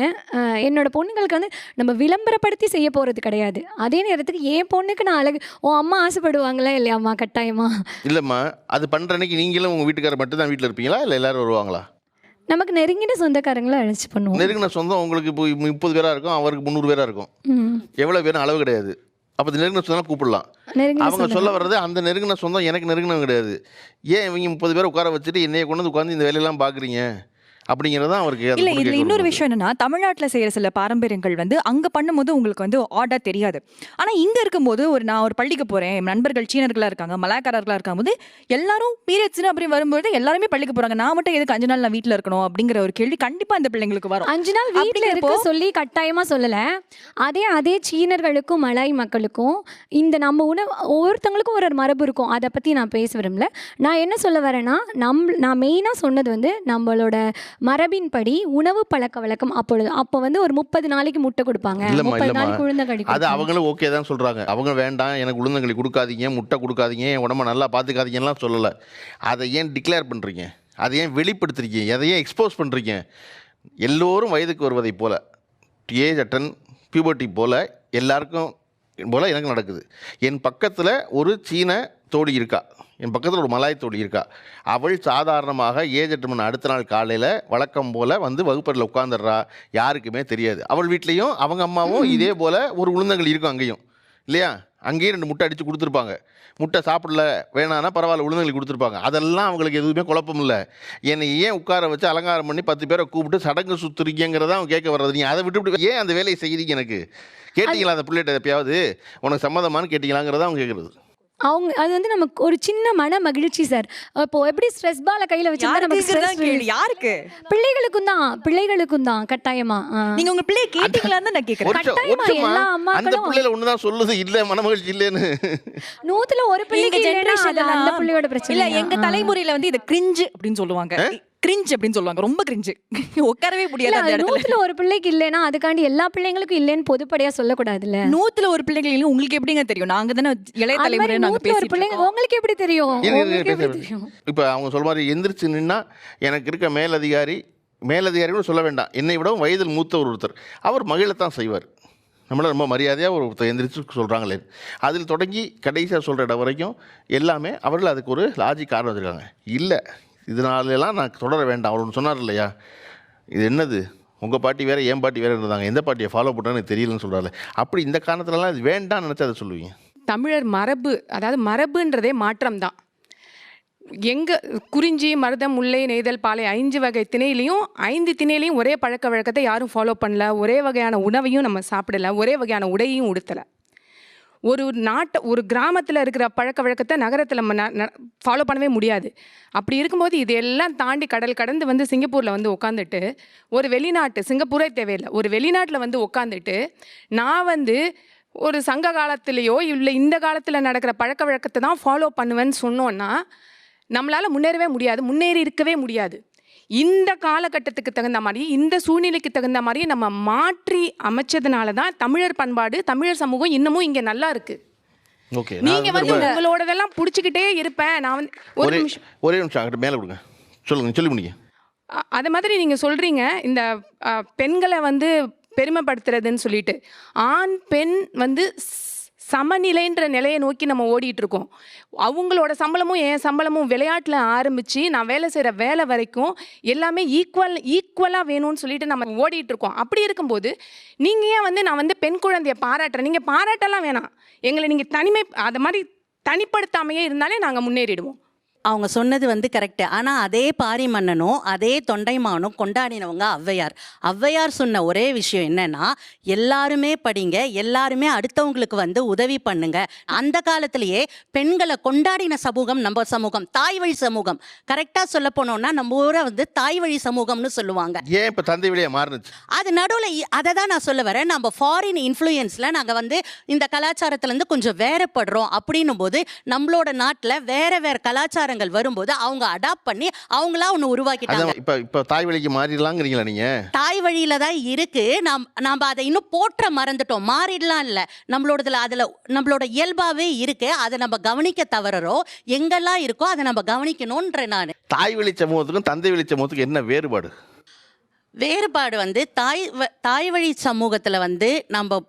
[SPEAKER 4] என்னோட பொண்ணுங்களுக்கு வந்து நம்ம விளம்பரப்படுத்தி செய்ய போகிறது கிடையாது. அதே நேரத்துக்கு என் பொண்ணுக்கு நான் அழகு அம்மா ஆசைப்படுவாங்களா இல்லையாம்மா? கட்டாயமா
[SPEAKER 2] இல்லைம்மா. அது பண்ணுற அன்னைக்கு நீங்களும் உங்கள் வீட்டுக்காரர் மட்டும் தான் வீட்டில் இருப்பீங்களா, இல்லை எல்லாரும் வருவாங்களா?
[SPEAKER 4] நமக்கு நெருங்கின சொந்தக்காரங்களை அழைச்சி பண்ணுவோம்.
[SPEAKER 2] நெருங்கின சொந்தம் உங்களுக்கு இப்போ 30 பேராக இருக்கும், அவருக்கு 300 பேராக இருக்கும். எவ்வளோ பேரும் அளவு கிடையாது. அப்போ நெருங்கின சொந்தம் கூப்பிடலாம். அவங்க சொல்ல வர்றது அந்த நெருங்கின சொந்தம் எனக்கு நெருங்கினவங்க கிடையாது. ஏன் இவங்க 30 பேரை உட்கார வச்சுட்டு என்னைய கொண்டு வந்து உட்காந்து இந்த வேலையெல்லாம் பார்க்குறீங்க அப்படிங்கிறதான் அவருக்கு.
[SPEAKER 14] இல்லை, இதில் இன்னொரு விஷயம் என்னன்னா, தமிழ்நாட்டில் செய்கிற சில பாரம்பரியங்கள் வந்து அங்கே பண்ணும்போது உங்களுக்கு வந்து ஆர்டாக தெரியாது. ஆனால் இங்கே இருக்கும்போது நான் ஒரு பள்ளிக்கு போகிறேன், என் நண்பர்கள் சீனர்களாக இருக்காங்க, மலாய்க்காரர்களாக இருக்கும்போது எல்லாரும் பீரியட்ஸ்னு அப்படி வரும்போது எல்லாருமே பள்ளிக்கு போகிறாங்க. நான் மட்டும் எதுக்கு 5 நாள் நான் வீட்டில் இருக்கணும் அப்படிங்கிற ஒரு கேள்வி கண்டிப்பாக இந்த பிள்ளைங்களுக்கு வரும்.
[SPEAKER 4] 5 நாள் வீட்டில் இருக்க சொல்லி கட்டாயமாக சொல்லலை. அதே சீனர்களுக்கும் மலாய் மக்களுக்கும் இந்த நம்ம உணவு ஒவ்வொருத்தவங்களுக்கும் ஒரு மரபு இருக்கும். அதை பற்றி நான் பேச விரும்பல. நான் என்ன சொல்ல வரேன்னா, நான் மெயினாக சொன்னது வந்து நம்மளோட மரபின்படி உணவு பழக்க வழக்கம். அப்போ வந்து ஒரு 30 நாளைக்கு முட்டை கொடுப்பாங்க, 30 நாளைக்கு உளுந்தங்களி.
[SPEAKER 2] அது அவங்களும் ஓகே தான் சொல்றாங்க. அவங்க வேண்டாம், எனக்கு உளுந்தங்களி கொடுக்காதீங்க, முட்டை கொடுக்காதீங்க, என் உடம்ப நல்லா பார்த்துக்காதீங்கலாம் சொல்லலை. அதை ஏன் டிக்ளேர் பண்ணுறீங்க? அதை ஏன் வெளிப்படுத்துறீங்க, எதையும் எக்ஸ்போஸ் பண்ணுறீங்க? எல்லோரும் வயதுக்கு வருவதைப் போல், ஏஜ் அட்டன் பியூபர்ட்டி போல் எல்லாருக்கும் போல் எனக்கு நடக்குது. என் பக்கத்தில் ஒரு சீன தோழி இருக்கா, என் பக்கத்தில் ஒரு மலாய் தோழி இருக்கா. அவள் சாதாரணமாக ஏஜ் அட்டன் அடுத்த நாள் காலையில் வழக்கம் போல் வந்து வகுப்பறையில் உட்காந்துடுறா, யாருக்குமே தெரியாது. அவள் வீட்லேயும் அவங்க அம்மாவும் இதே போல் ஒரு உளுந்தங்கள் இருக்கும் அங்கேயும் இல்லையா, அங்கேயும் 2 முட்டை அடித்து கொடுத்துருப்பாங்க. முட்டை சாப்பிடல வேணான்னா பரவாயில்ல, உளுந்தங்களி கொடுத்துருப்பாங்க. அதெல்லாம் அவங்களுக்கு எதுவுமே குழப்பம் இல்லை. என்னை ஏன் உட்கார வச்சு அலங்காரம் பண்ணி 10 பேரை கூப்பிட்டு சடங்கு சுற்றுறீங்கிறத அவங்க கேட்க வர்றது. நீங்கள் அதை விட்டு ஏன் அந்த வேலையை செய்கிறீங்க? எனக்கு கேட்டிங்களா அந்த பிள்ளைகிட்ட எப்பயாவது உனக்கு சம்மதமானு கேட்டிங்களாங்கிறத அவங்க கேட்குறது.
[SPEAKER 4] அவங்க அது வந்து நமக்கு ஒரு சின்ன மன மகிழ்ச்சி சார். இப்போ எப்படி ஸ்ட்ரெஸ் பால கையில வச்சு
[SPEAKER 14] யாருக்கு?
[SPEAKER 4] பிள்ளைகளுக்கும் தான் கட்டாயமா.
[SPEAKER 14] நீங்க உங்க பிள்ளைய கேட்டீங்களான்னு தான் நான் கேக்குறேன்.
[SPEAKER 4] கட்டாயமா எல்லா
[SPEAKER 2] அந்த
[SPEAKER 4] அம்மாக்களும்
[SPEAKER 2] பிள்ளைல ஒண்ணுதான் சொல்லுது, இல்ல மனமகிழ்ச்சி இல்லைன்னு.
[SPEAKER 4] 100ல ஒரு பிள்ளைக்கு ஜெனரேஷன் அந்த பிள்ளையோட பிரச்சனை
[SPEAKER 14] இல்ல. எங்க தலைமுறையில வந்து இத கிரிஞ்ச் அப்படின்னு சொல்லுவாங்க. கிரிஞ்ச் அப்படின்னு சொல்லுவாங்க. ரொம்ப கிரிஞ்சு, உட்காரவே முடியாது அந்த இடத்துல.
[SPEAKER 4] 100ல ஒரு பிள்ளைக்கு இல்லைன்னா அதுக்காண்டி எல்லா பிள்ளைங்களுக்கும் இல்லைன்னு பொதுப்படையா சொல்லக்கூடாதுல்ல.
[SPEAKER 14] 100ல ஒரு பிள்ளைகள் இல்லை, உங்களுக்கு எப்படிங்க தெரியும்? நாங்க தானே இளைய தலைமுறை, நாங்க பேசிட்டு.
[SPEAKER 4] உங்களுக்கு எப்படி தெரியும்?
[SPEAKER 2] இப்போ அவங்க சொல்ற மாதிரி எந்திரிச்சு நின்னா எனக்கு இருக்க மேலதிகாரின்னு சொல்ல வேண்டாம், என்னை விடவும் வயதில் மூத்த ஒருத்தர், அவர் மகிழத்தான் செய்வார். நம்மள ரொம்ப மரியாதையாக ஒருத்தர் எந்திரிச்சு சொல்கிறாங்களே, அதில் தொடங்கி கடைசியாக சொல்கிற இடம் வரைக்கும் எல்லாமே அவர்கள் அதுக்கு ஒரு லாஜிக் காரணம் வச்சுருக்காங்க. இல்லை இதனாலெல்லாம் நான் தொடர வேண்டாம். அவர் ஒன்று சொன்னார் இல்லையா, இது என்னது உங்கள் பாட்டி வேறு என் பாட்டி வேறு இருந்தாங்க, எந்த பாட்டியை ஃபாலோ பண்ணுறேன்னு எனக்கு தெரியலன்னு சொல்கிறாரு. அப்படி இந்த காரணத்துலலாம் இது வேண்டாம்னு நினச்சி அதை சொல்லுவீங்க?
[SPEAKER 15] தமிழர் மரபு, அதாவது மரபுன்றதே மாற்றம் தான். குறிஞ்சி, மருதம், முல்லை, நெய்தல், பாலை 5 வகை திணையிலையும் 5 திணையிலையும் ஒரே பழக்க வழக்கத்தை யாரும் ஃபாலோ பண்ணல. ஒரே வகையான உணவையும் நம்ம சாப்பிடலை, ஒரே வகையான உடையும் உடுத்தலை. ஒரு கிராமத்தில் இருக்கிற பழக்க வழக்கத்தை நகரத்தில் நம்ம ஃபாலோ பண்ணவே முடியாது. அப்படி இருக்கும்போது இதையெல்லாம் தாண்டி கடல் கடந்து வந்து சிங்கப்பூரில் வந்து உட்காந்துட்டு, ஒரு வெளிநாட்டு, சிங்கப்பூரே தேவையில்லை, ஒரு வெளிநாட்டில் வந்து உட்காந்துட்டு நான் வந்து ஒரு சங்க காலத்திலேயோ இல்லை இந்த காலத்தில் நடக்கிற பழக்க வழக்கத்தை தான் ஃபாலோ பண்ணுவேன்னு சொன்னோன்னா நம்மளால் முன்னேறவே முடியாது, முன்னேறி இருக்கவே முடியாது. இந்த காலகட்டத்துக்கு தகுந்த மாதிரி, இந்த சூழ்நிலைக்கு தகுந்த மாதிரி நம்ம மாற்றி அமைச்சதுனால தான் தமிழர் பண்பாடு, தமிழர் சமூகம் இன்னமும் இங்கே நல்லா இருக்கு. நீங்க வந்து உங்களோடதெல்லாம் பிடிச்சிக்கிட்டே இருப்பேன் நான் வந்து ஒரே
[SPEAKER 2] நிமிஷம் அங்கிட்ட மேலே கொடுங்க, சொல்லுங்க, சொல்லி முடிங்க.
[SPEAKER 15] அது மாதிரி நீங்க சொல்றீங்க இந்த பெண்களை வந்து பெருமைப்படுத்துறதுன்னு சொல்லிட்டு. ஆண் பெண் வந்து சமநிலைன்ற நிலையை நோக்கி நம்ம ஓடிட்டு இருக்கோம். அவங்களோட சம்பளமும் என் சம்பளமும் விளையாட்டில் ஆரம்பித்து நான் வேலை செய்கிற வேலை வரைக்கும் எல்லாமே ஈக்குவலாக வேணும்னு சொல்லிட்டு நம்ம ஓடிட்டு இருக்கோம். அப்படி இருக்கும்போது நீங்கள் ஏன் வந்து நான் வந்து பெண் குழந்தையை பாராட்டுறேன்? நீங்கள் பாராட்டலாம் வேணாம், எங்களை நீங்கள் அது மாதிரி தனிப்படுத்தாமையே இருந்தாலே நாங்கள் முன்னேறிடுவோம்.
[SPEAKER 13] அவங்க சொன்னது வந்து கரெக்டு. ஆனால் அதே பாரி மன்னனும் அதே தொண்டைமானும் கொண்டாடினவங்க ஔவையார். ஔவையார் சொன்ன ஒரே விஷயம் என்னன்னா, எல்லாருமே படிங்க, எல்லாருமே அடுத்தவங்களுக்கு வந்து உதவி பண்ணுங்க. அந்த காலத்திலேயே பெண்களை கொண்டாடின சமூகம் நம்ம சமூகம், தாய் வழி சமூகம். கரெக்டாக சொல்ல போனோம்னா நம்ம ஊரை வந்து தாய் வழி சமூகம்னு சொல்லுவாங்க.
[SPEAKER 2] ஏன் இப்போ தந்தை வழியா மாறுச்சு?
[SPEAKER 13] அது நடுவில் அதை தான் நான் சொல்ல வரேன். நம்ம ஃபாரின் இன்ஃப்ளூயன்ஸில் நாங்கள் வந்து இந்த கலாச்சாரத்துலேருந்து கொஞ்சம் வேறுபடுறோம். அப்படின்னும் போது நம்மளோட நாட்டில் வேற கலாச்சாரம் வரும்போது அவங்க அடாப்ட் பண்ணி அவங்களா ஒன்று உருவாக்கிட்டாங்க.
[SPEAKER 2] இப்போ தாய் வழிக்கு மாறிடலாங்கிறீங்களா நீங்க?
[SPEAKER 13] தாய் வழியில தான் இருக்கு. நாம அதை இன்னும் போற்ற மறந்துட்டோம். மாறிடலாம் இல்லை, நம்மளோட இயல்பாவே இருக்கு. அதை நம்ம கவனிக்க தவறோம். எங்கெல்லாம் இருக்கோ அதை நம்ம கவனிக்கணும்ன்ற நான்.
[SPEAKER 2] தாய் வழி சமூகத்துக்கும் தந்தை வழி சமூகத்துக்கும் என்ன வேறுபாடு?
[SPEAKER 13] வேறுபாடு வந்து தாய் வழி சமூகத்துல வந்து நம்ம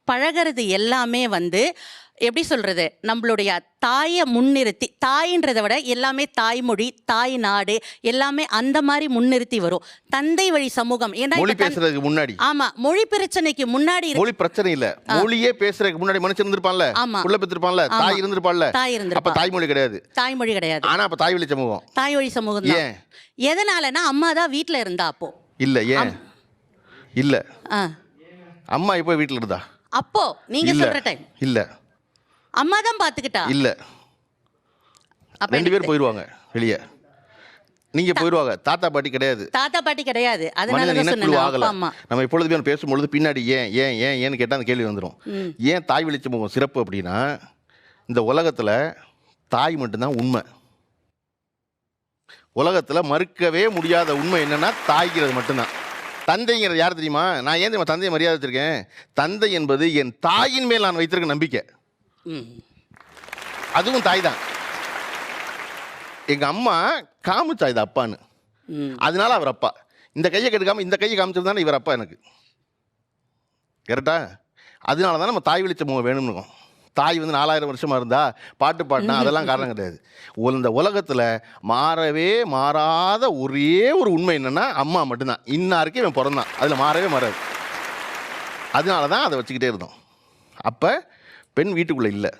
[SPEAKER 13] பழகிறது எல்லாமே வந்து எப்படி சொல்கிறது, நம்மளுடைய தாயை முன்னிறுத்தி, தாயின்றதை விட எல்லாமே தாய்மொழி, தாய் நாடு எல்லாமே அந்த மாதிரி முன்னிறுத்தி வரும். தந்தை வழி சமூகம்
[SPEAKER 2] மொழி பேசுறதுக்கு முன்னாடி,
[SPEAKER 13] ஆமா, மொழி பிரச்சனைக்கு முன்னாடி,
[SPEAKER 2] மொழி பிரச்சனை இல்ல, மொழியே பேசுறதுக்கு முன்னாடி மனுஷன் இருந்திருப்பான்ல, புள்ள பெற்றிருப்பான்ல, தாய் இருந்திருப்பான்ல, அப்ப தாய்மொழி கிடையாது,
[SPEAKER 13] தாய்மொழி கிடையாது.
[SPEAKER 2] ஆனா அப்ப தாய் வழி சமூகம்,
[SPEAKER 13] தாய் வழி சமூகம் தான். எதனாலனா அம்மா தான் வீட்டுல இருந்தா. அப்போ
[SPEAKER 2] இல்ல, ஏன் இல்ல, அம்மா இப்போ வீட்டுல இருந்தா?
[SPEAKER 13] அப்போ நீங்க சொல்ற டைம்
[SPEAKER 2] இல்ல,
[SPEAKER 13] அம்மா தான் பாத்துக்கிட்டா.
[SPEAKER 2] இல்ல, 2 பேர் போயிடுவாங்க வெளியே, நீங்க போயிடுவாங்க. தாத்தா பாட்டி கிடையாது,
[SPEAKER 13] தாத்தா பாட்டி கிடையாது. அதனால தான் சொன்னேன்.
[SPEAKER 2] நம்ம எப்பொழுதுமே பேசும்பொழுது பின்னாடி ஏன்னு கேட்டால் அந்த கேள்வி வந்துடும். ஏன் தாய் வழி சமூகம் சிறப்பு அப்படின்னா, இந்த உலகத்தில் தாய் மட்டும்தான் உண்மை. உலகத்தில் மறுக்கவே முடியாத உண்மை என்னன்னா தாய்கிறது மட்டும்தான். தந்தைங்கிறது யார் தெரியுமா? நான் ஏன் தெரியுமா தந்தையை மரியாதை வச்சிருக்கேன்? தந்தை என்பது என் தாயின் மேல் நான் வைத்திருக்க நம்பிக்கை. அதுவும் தாய் தான். எங்கள் அம்மா காமிச்சா இது அப்பான்னு, அதனால அவர் அப்பா. இந்த கையை கெடுக்காம இந்த கையை காமிச்சிருந்தானே இவர் அப்பா எனக்கு. கரெக்டா? அதனால தான் நம்ம தாய் வெளிச்ச முகம் வேணும்னு. தாய் வந்து 4000 வருஷமாக இருந்தா பாட்டு பாடினா அதெல்லாம் காரணம் கிடையாது. இந்த உலகத்தில் மாறவே மாறாத ஒரே ஒரு உண்மை என்னென்னா அம்மா மட்டும்தான். இன்னாருக்கே இவன் பிறந்தான், அதில் மாறவே மாறாது. அதனால தான் அதை வச்சுக்கிட்டே இருந்தோம். அப்போ பெண் வீட்டுக்குள்ளே இல்லை,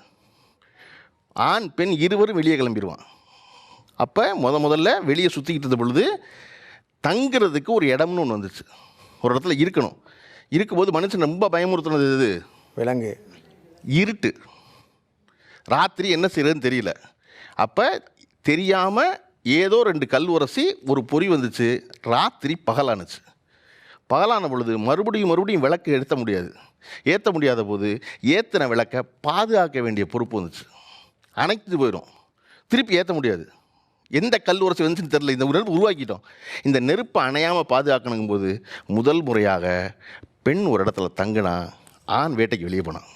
[SPEAKER 2] ஆண் பெண் இருவரும் வெளியே கிளம்பிடுவான். அப்போ முதல்ல வெளியே சுற்றிக்கிட்டு இருந்த பொழுது தங்குறதுக்கு ஒரு இடம்னு ஒன்று வந்துச்சு. ஒரு இடத்துல இருக்கணும். இருக்கும்போது மனுஷன் ரொம்ப பயமுறுத்துனது இது
[SPEAKER 10] விலங்கு,
[SPEAKER 2] இருட்டு, ராத்திரி என்ன செய்யறதுன்னு தெரியல. அப்போ தெரியாமல் ஏதோ 2 கல் உரசி ஒரு பொறி வந்துச்சு. ராத்திரி பகலானுச்சு. பகலான பொழுது மறுபடியும் விளக்கு ஏற்ற முடியாத போது ஏற்றின விளக்கை பாதுகாக்க வேண்டிய பொறுப்பு வந்துச்சு. அணைத்து போயிடும், திருப்பி ஏற்ற முடியாது. எந்த கல் உரசி வந்துச்சுன்னு தெரியல. இந்த நெருப்பு உருவாக்கிட்டோம். இந்த நெருப்பை அணையாமல் பாதுகாக்கணுங்கும் போது முதல் முறையாக பெண் ஒரு இடத்துல தங்கினா ஆண் வேட்டைக்கு வெளியே போனான்.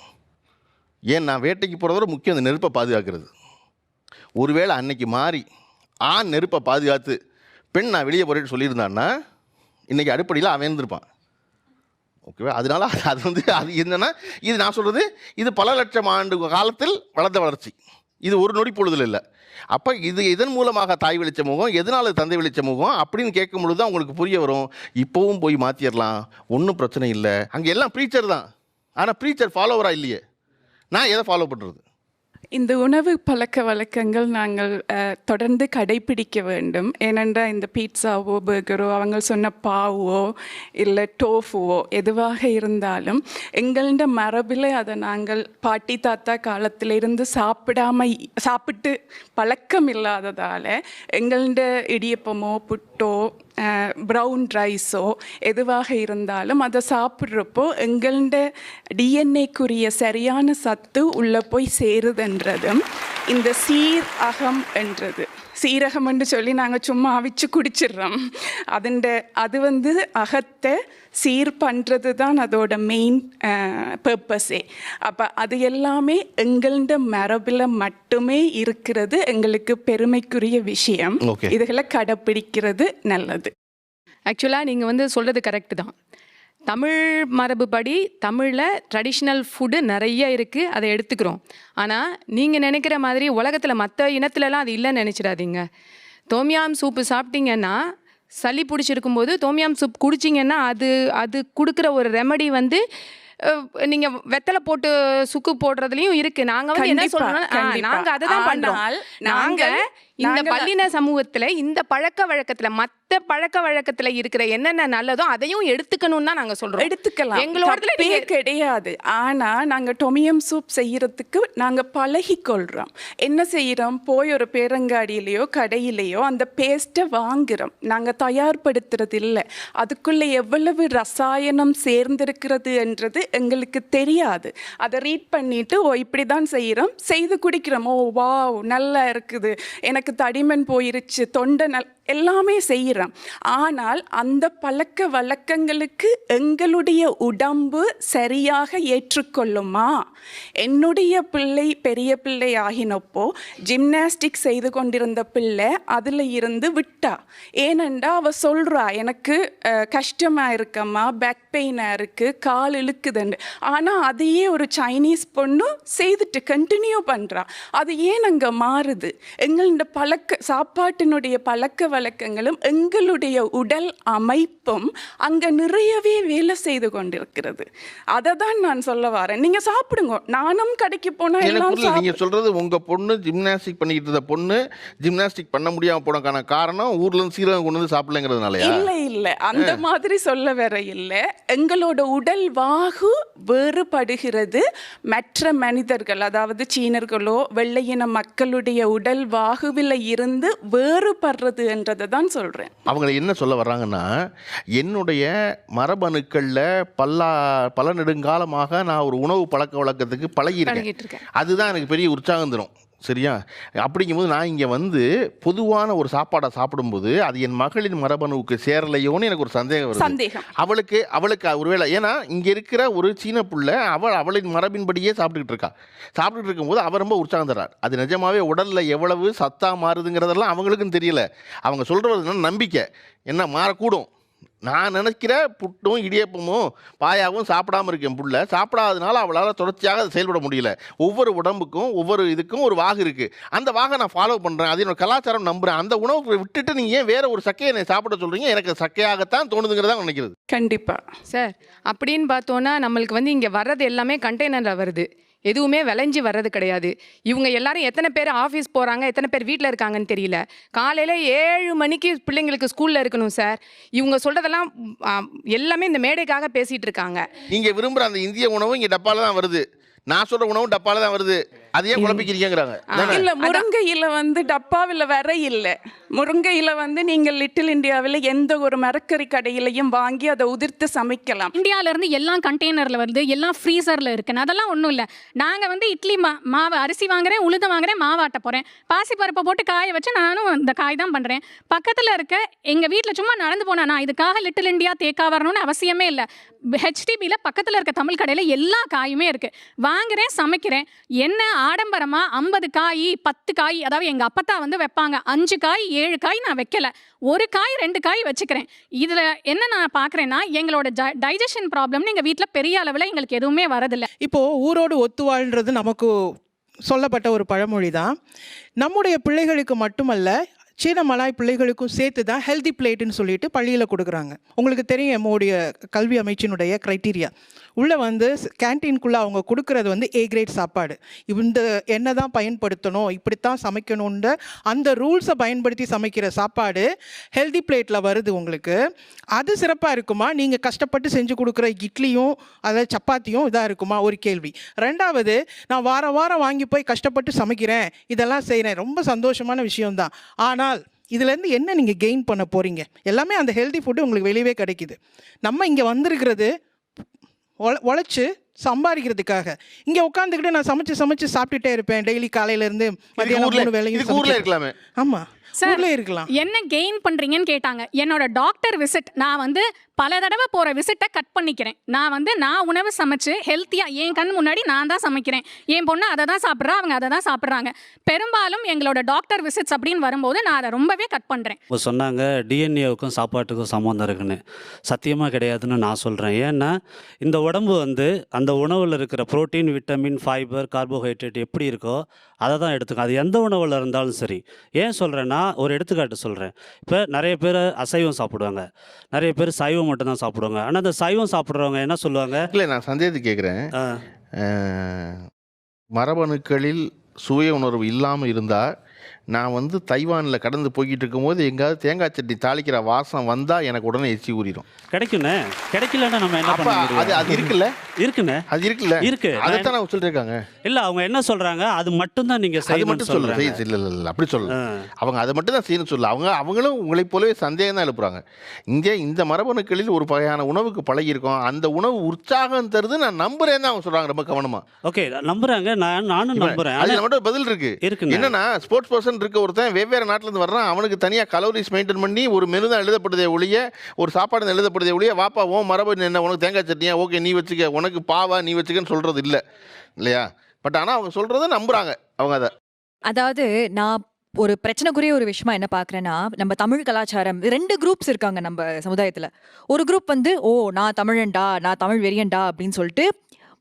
[SPEAKER 2] ஏன்னா வேட்டைக்கு போகிறதோட முக்கியம் அந்த நெருப்பை பாதுகாக்கிறது. ஒருவேளை அன்னைக்கு மாறி ஆண் நெருப்பை பாதுகாத்து பெண் நான் வெளியே போகிறேன்னு சொல்லியிருந்தான்னா இன்றைக்கி அடிப்படையில் அவன் இருந்திருப்பான். ஓகேவா? அதனால அது என்னென்னா, இது நான் சொல்கிறது இது பல லட்சம் ஆண்டு காலத்தில் வளர்ந்த வளர்ச்சி. இது ஒரு நொடி பொழுதில் இல்லை. அப்போ இது இதன் மூலமாக தாய் வெளிச்ச முகம், எதனால் தந்தை வெளிச்ச முகம் அப்படின்னு கேட்கும் பொழுது தான் உங்களுக்கு புரிய வரும். இப்போவும் போய் மாற்றிடலாம், ஒன்றும் பிரச்சனை இல்லை. அங்கே எல்லாம் ப்ரீச்சர் தான், ஆனால் ப்ரீச்சர் ஃபாலோவராக இல்லையே. நான் எதை ஃபாலோ பண்ணுறது?
[SPEAKER 16] இந்த உணவு பழக்க வழக்கங்கள் நாங்கள் தொடர்ந்து கடைபிடிக்க வேண்டும். ஏனென்றால் இந்த பீட்சாவோ பர்கரோ அவங்க சொன்ன பாவோ இல்லை டோஃபுவோ எதுவாக இருந்தாலும் எங்களோட மரபில் அதை நாங்கள் பாட்டி தாத்தா காலத்திலிருந்து சாப்பிட்டு பழக்கம் இல்லாததால் எங்களோட இடியப்பமோ புட்டோ ப்ரௌன் ரைஸோ எதுவாக இருந்தாலும் அதை சாப்பிட்றப்போ எங்களோட டிஎன்ஏக்குரிய சரியான சத்து உள்ளே போய் சேருதுன்றதும் இந்த சீரகம் என்றது. சீரகம் என்று சொல்லி நாங்கள் சும்மா அவிச்சு குடிச்சிடுறோம். அது அகத்தை சீர் பண்ணுறது தான் அதோட மெயின் பர்பஸே. அப்போ அது எல்லாமே எங்களோட மரபில் மட்டுமே இருக்கிறது எங்களுக்கு பெருமைக்குரிய விஷயம். இதுகளை கடைப்பிடிக்கிறது நல்லது.
[SPEAKER 15] ஆக்சுவலாக நீங்கள் சொல்கிறது கரெக்டு தான். தமிழ் மரபுப்படி தமிழில் ட்ரெடிஷ்னல் ஃபுட்டு நிறைய இருக்குது, அதை எடுத்துக்கிறோம். ஆனால் நீங்கள் நினைக்கிற மாதிரி உலகத்தில் மற்ற இனத்துலலாம் அது இல்லைன்னு நினச்சிடாதீங்க. தோமியாம் சூப்பு சாப்பிட்டீங்கன்னா, சளி பிடிச்சிருக்கும்போது தோமியாம் சூப் குடிச்சிங்கன்னா அது கொடுக்குற ஒரு ரெமடி நீங்கள் வெத்தலை போட்டு சுக்கு போடுறதுலையும் இருக்குது. நாங்கள் என்ன சொல்கிறோம், நாங்கள் அதை தான் பண்ணுறோம். நாங்கள் இந்த பல்லின சமூகத்தில் இந்த பழக்க வழக்கத்தில் மற்ற பழக்க வழக்கத்தில் இருக்கிற என்னென்ன நல்லதோ அதையும் எடுத்துக்கணும்னு தான் நாங்கள் சொல்கிறோம்.
[SPEAKER 16] எடுத்துக்கலாம், எங்களோட கிடையாது. ஆனால் நாங்கள் டொமியம் சூப் செய்கிறதுக்கு நாங்கள் பழகிக்கொள்கிறோம். என்ன செய்கிறோம், போய் ஒரு பேரங்காடியிலையோ கடையிலையோ அந்த பேஸ்ட்டை வாங்குகிறோம். நாங்கள் தயார்படுத்துறது இல்லை. அதுக்குள்ளே எவ்வளவு ரசாயனம் சேர்ந்திருக்கிறது என்றது எங்களுக்கு தெரியாது. அதை ரீட் பண்ணிவிட்டு இப்படி தான் செய்து குடிக்கிறோம். வாவ் நல்லா இருக்குது, எனக்கு தடிமன் போயிருச்சு, தொண்டை எல்லாமே செய்கிறோம். ஆனால் அந்த பழக்க வழக்கங்களுக்கு எங்களுடைய உடம்பு சரியாக ஏற்றுக்கொள்ளுமா? என்னுடைய பிள்ளை பெரிய பிள்ளை ஆகினப்போ ஜிம்னாஸ்டிக் செய்து கொண்டிருந்த பிள்ளை அதில் இருந்து விட்டா. ஏனெண்டா அவள் சொல்கிறா, எனக்கு கஷ்டமாக இருக்கம்மா, பேக் பெயினாக இருக்குது, கால் இழுக்குதுன்னு. ஆனால் அதையே ஒரு சைனீஸ் பொண்ணு செய்துட்டு கண்டினியூ பண்ணுறா. அது ஏன் அங்கே மாறுது? எங்களோட சாப்பாட்டினுடைய பழக்க வழக்கங்களும் எங்களுடைய உடல் அமைப்பும் அங்கே நிறையவே வேலை செய்து கொண்டிருக்கிறது. அதை தான் நான் சொல்ல வரேன். நீங்கள் சாப்பிடுங்க, நானும் கடைக்கு போனால் எல்லாம்.
[SPEAKER 2] நீங்கள் சொல்கிறது உங்கள் பொண்ணு ஜிம்னாஸ்டிக் பண்ணிக்கிட்டு இருந்த பொண்ணு ஜிம்னாஸ்டிக் பண்ண முடியாமல் போனக்கான காரணம் ஊர்லேருந்து சீரகம் கொண்டு வந்து சாப்பிடலங்கிறதுனால
[SPEAKER 16] இல்லை அந்த மாதிரி சொல்ல வர இல்லை. எங்களோட உடல் வாகு வேறுபடுகிறது மற்ற மனிதர்கள், அதாவது சீனர்களோ வெள்ளையின மக்களுடைய உடல் வாகுவில் இருந்து வேறுபடுறது என்றதை தான் சொல்கிறேன்.
[SPEAKER 2] அவங்க என்ன சொல்ல வர்றாங்கன்னா, என்னுடைய மரபணுக்களில் பல நெடுங்காலமாக நான் ஒரு உணவு பழக்க வழக்கத்துக்கு பழகியிருக்கேன். அதுதான் எனக்கு பெரிய உற்சாகம் தரும். சரியா? அப்படிங்கும்போது நான் இங்கே வந்து பொதுவான ஒரு சாப்பாடை சாப்பிடும்போது அது என் மகளின் மரபணுவுக்கு சேரலையோன்னு எனக்கு ஒரு சந்தேகம் வருது. அவளுக்கு ஒருவேளை, ஏன்னா இங்கே இருக்கிற ஒரு சீன புள்ள அவளின் மரபின்படியே சாப்பிட்டுக்கிட்டு இருக்கும்போது அவர் ரொம்ப உற்சாகம் தர்றார். அது நிஜமாவே உடலில் எவ்வளவு சத்தா மாறுதுங்கிறதெல்லாம் அவங்களுக்கும் தெரியல. அவங்க சொல்கிறது நம்பிக்கை என்ன மாறக்கூடும். நான் நினைக்கிற புட்டும் இடியப்பமும் பாயாவும் சாப்பிடாமல் இருக்கேன் புள்ள, சாப்பிடாதனால அவளால் தொடர்ச்சியாக அதை செயல்பட முடியல. ஒவ்வொரு உடம்புக்கும் ஒவ்வொரு இதுக்கும் ஒரு வாகு இருக்குது. அந்த வாகை நான் ஃபாலோ பண்ணுறேன், அது என்னோட கலாச்சாரம் நம்புகிறேன். அந்த உணவை விட்டுட்டு நீங்கள் ஏன் வேறு ஒரு சக்கையை என்னை சாப்பிட சொல்கிறீங்க? எனக்கு சக்கையாகத்தான் தோணுதுங்கிறதா நினைக்கிறது.
[SPEAKER 15] கண்டிப்பாக சார். அப்படின்னு பார்த்தோன்னா நம்மளுக்கு வந்து இங்கே வர்றது எல்லாமே கண்டெய்னரில் வருது, எதுவுமே விளைஞ்சி வர்றது கிடையாது. இவங்க எல்லாரும் எத்தனை பேர் ஆஃபீஸ் போகிறாங்க, எத்தனை பேர் வீட்டில் இருக்காங்கன்னு தெரியல. காலையில் 7 மணிக்கு பிள்ளைங்களுக்கு ஸ்கூலில் இருக்கணும் சார். இவங்க சொல்கிறதெல்லாம் எல்லாமே இந்த மேடைக்காக பேசிகிட்டு இருக்காங்க.
[SPEAKER 2] நீங்கள் விரும்புகிற அந்த இந்திய உணவு இங்கே டப்பாவில் தான் வருது, நான் சொல்ற உணவும் டப்பால தான் வருது. அதையே குழப்பிக்கிறீங்கிறாங்க.
[SPEAKER 16] இல்ல, முருங்கையில வந்து டப்பாவில் வர இல்லை. முருங்கையில வந்து நீங்கள் லிட்டில் இந்தியாவில் எந்த ஒரு மரக்கறி கடையிலையும் வாங்கி அதை உதிர்த்து சமைக்கலாம்.
[SPEAKER 3] இந்தியாவில இருந்து எல்லாம் கண்டெய்னர்ல வருது, எல்லாம் ஃப்ரீசர்ல இருக்குன்னு அதெல்லாம் ஒன்றும் இல்லை. நாங்கள் வந்து இட்லி மாவு அரிசி வாங்குறேன், உளுந்து வாங்குறேன், மாவாட்ட போகிறேன், பாசிப்பருப்பை போட்டு காய வச்சு நானும் இந்த காய் தான் பண்ணுறேன். பக்கத்தில் இருக்க எங்கள் வீட்டில் சும்மா நடந்து போனா நான் இதுக்காக லிட்டில் இந்தியா தேக்கா வரணும்னு அவசியமே இல்லை. ஹெச்டிபியில் பக்கத்தில் இருக்க தமிழ் கடையில் எல்லா காயுமே இருக்குது. வாங்குறேன், சமைக்கிறேன். என்ன ஆடம்பரமாக 50 காய் 10 காய், அதாவது எங்கள் அப்பத்தா வந்து வைப்பாங்க 5 காய் 7 காய் நான் வைக்கல, 1 காய் 2 காய் வச்சுக்கிறேன். இதில் என்ன நான் பார்க்குறேன்னா எங்களோட டைஜஷன் ப்ராப்ளம்னு எங்கள் வீட்டில் பெரிய அளவில் எங்களுக்கு எதுவுமே வரதில்லை.
[SPEAKER 11] இப்போது ஊரோடு ஒத்து வாழ்ன்றது நமக்கு சொல்லப்பட்ட ஒரு பழமொழி தான். நம்முடைய பிள்ளைகளுக்கு மட்டுமல்ல, சீன மலாய் பிள்ளைகளுக்கும் சேர்த்து தான் ஹெல்தி பிளேட்டுன்னு சொல்லிட்டு பள்ளியில் கொடுக்குறாங்க. உங்களுக்கு தெரியும் எம்மோடைய கல்வி அமைச்சினுடைய க்ரைட்டீரியா. உள்ளே வந்து கேன்டீனுக்குள்ளே அவங்க கொடுக்குறது வந்து A கிரேட் சாப்பாடு. இந்த எண்ணெய் தான் பயன்படுத்தணும், இப்படித்தான் சமைக்கணுன்ற அந்த ரூல்ஸை பயன்படுத்தி சமைக்கிற சாப்பாடு ஹெல்தி பிளேட்டில் வருது உங்களுக்கு. அது சிறப்பாக இருக்குமா? நீங்கள் கஷ்டப்பட்டு செஞ்சு கொடுக்குற இட்லியும் அதாவது சப்பாத்தியும் இதாக இருக்குமா? ஒரு கேள்வி. ரெண்டாவது, நான் வாரம் வாங்கி போய் கஷ்டப்பட்டு சமைக்கிறேன், இதெல்லாம் செய்கிறேன், ரொம்ப சந்தோஷமான விஷயம்தான். ஆனால் இதுலேருந்து என்ன நீங்கள் கெயின் பண்ண போகிறீங்க? எல்லாமே அந்த ஹெல்தி ஃபுட்டு உங்களுக்கு வெளியவே கிடைக்குது. நம்ம இங்கே வந்திருக்கிறது உழைச்சி சம்பாதிக்கிறதுக்காக. இங்கே உட்காந்துக்கிட்டு நான் சமைச்சு சாப்பிட்டுட்டே இருப்பேன் டெய்லி காலையிலேருந்து மத்தியானம் 3 வேளையும். ஆமாம்,
[SPEAKER 3] சார் என்ன கெயின் பண்ணுறீங்கன்னு கேட்டாங்க. என்னோட டாக்டர் விசிட் நான் வந்து பல தடவை போகிற விசிட்டை கட் பண்ணிக்கிறேன். நான் உணவு சமைச்சு ஹெல்த்தியாக என் கண் முன்னாடி நான் தான் சமைக்கிறேன். என் பொண்ணு அதை தான் சாப்பிட்றா, அவங்க அதை தான் சாப்பிட்றாங்க. பெரும்பாலும் எங்களோட டாக்டர் விசிட்ஸ் அப்படின்னு வரும்போது நான் அதை ரொம்பவே கட் பண்ணுறேன்.
[SPEAKER 12] இப்போ சொன்னாங்க டிஎன்ஏவுக்கும் சாப்பாட்டுக்கும் சம்மந்தம் இருக்குன்னு. சத்தியமாக கிடையாதுன்னு நான் சொல்கிறேன். ஏன்னா இந்த உடம்பு வந்து அந்த உணவில் இருக்கிற புரோட்டீன், விட்டமின், ஃபைபர், கார்போஹைட்ரேட் எப்படி இருக்கோ அதை தான் எடுத்துக்கும். அது எந்த உணவில் இருந்தாலும் சரி. ஏன் சொல்கிறேன்னா ஒரு எடுத்துக்காட்டு சொல்கிறேன். இப்போ நிறைய பேர் அசைவம் சாப்பிடுவாங்க, நிறைய பேர் சைவம் மட்டும் தான் சாப்பிடுவாங்க. ஆனால் அந்த சைவம் சாப்பிட்றவங்க என்ன சொல்லுவாங்க?
[SPEAKER 2] இல்லை, நான் சந்தேகத்தை கேட்குறேன். மரபணுக்களில் சுய உணர்வு இல்லாமல் இருந்தால் நான் வந்து தைவானில் கடந்து போய்கிட்டு இருக்கும்போது எங்காவது தேங்காய் சட்னி தாளிக்கிற வாசம் வந்தால் எனக்கு உடனே எச்சி ஊறிடும்.
[SPEAKER 12] கிடைக்குண்ணே. கிடைக்கலன்னா நம்ம என்ன பண்ண முடியும்?
[SPEAKER 2] அது இருக்குல்ல,
[SPEAKER 12] இருக்குண்ணே,
[SPEAKER 2] அது இருக்குல்ல,
[SPEAKER 12] இருக்கு.
[SPEAKER 2] அதைத்தான் நான் சொல்லியிருக்காங்க.
[SPEAKER 12] இல்லை, அவங்க என்ன சொல்கிறாங்க, அது மட்டும் தான் நீங்கள்
[SPEAKER 2] அது மட்டும் சொல்லுங்கள். இல்லை அப்படி சொல்லு, அவங்க அதை மட்டும் தான் செய்யணும்னு சொல்ல. அவங்களும் உங்களைப் போலவே சந்தேகம் தான் எழுப்புறாங்க. இங்கே இந்த மரபணுக்களில் ஒரு வகையான உணவுக்கு பழகியிருக்கோம், அந்த உணவு உற்சாகம் தருது நான் நம்புறேன் தான் அவங்க சொல்கிறாங்க. ரொம்ப கவனமாக
[SPEAKER 12] ஓகே நம்புறாங்க, நானும் நம்புறேன்.
[SPEAKER 2] அதில் மட்டும் பதில் இருக்கு. என்னன்னா ஸ்போர்ட்ஸ் பர்சன் இருக்க ஒருத்தன் வெவ்வேறு நாட்டிலேருந்து வர்றான், அவனுக்கு தனியாக கலோரிஸ் மெயின்டைன் பண்ணி ஒரு மெனு தான் எழுதப்படுதே ஒழிய, ஒரு சாப்பாடு தான் எழுதப்படுதே ஒழிய, வாப்பா ஓ மரபு என்ன, உனக்கு தேங்காய் சட்னியா, ஓகே நீ வச்சுக்க, உனக்கு பாவா நீ வச்சுக்கன்னு சொல்கிறது இல்லை இல்லையா? பட் ஆனால் அவங்க சொல்கிறத நம்புகிறாங்க அவங்க.
[SPEAKER 14] அதாவது நான் ஒரு பிரச்சனைக்குரிய ஒரு விஷயமா என்ன பார்க்குறேன்னா, நம்ம தமிழ் கலாச்சாரம் 2 குரூப்ஸ் இருக்காங்க நம்ம சமுதாயத்தில். ஒரு குரூப் வந்து நான் தமிழன்டா, நான் தமிழ் வெறியன்டா அப்படின்னு சொல்லிட்டு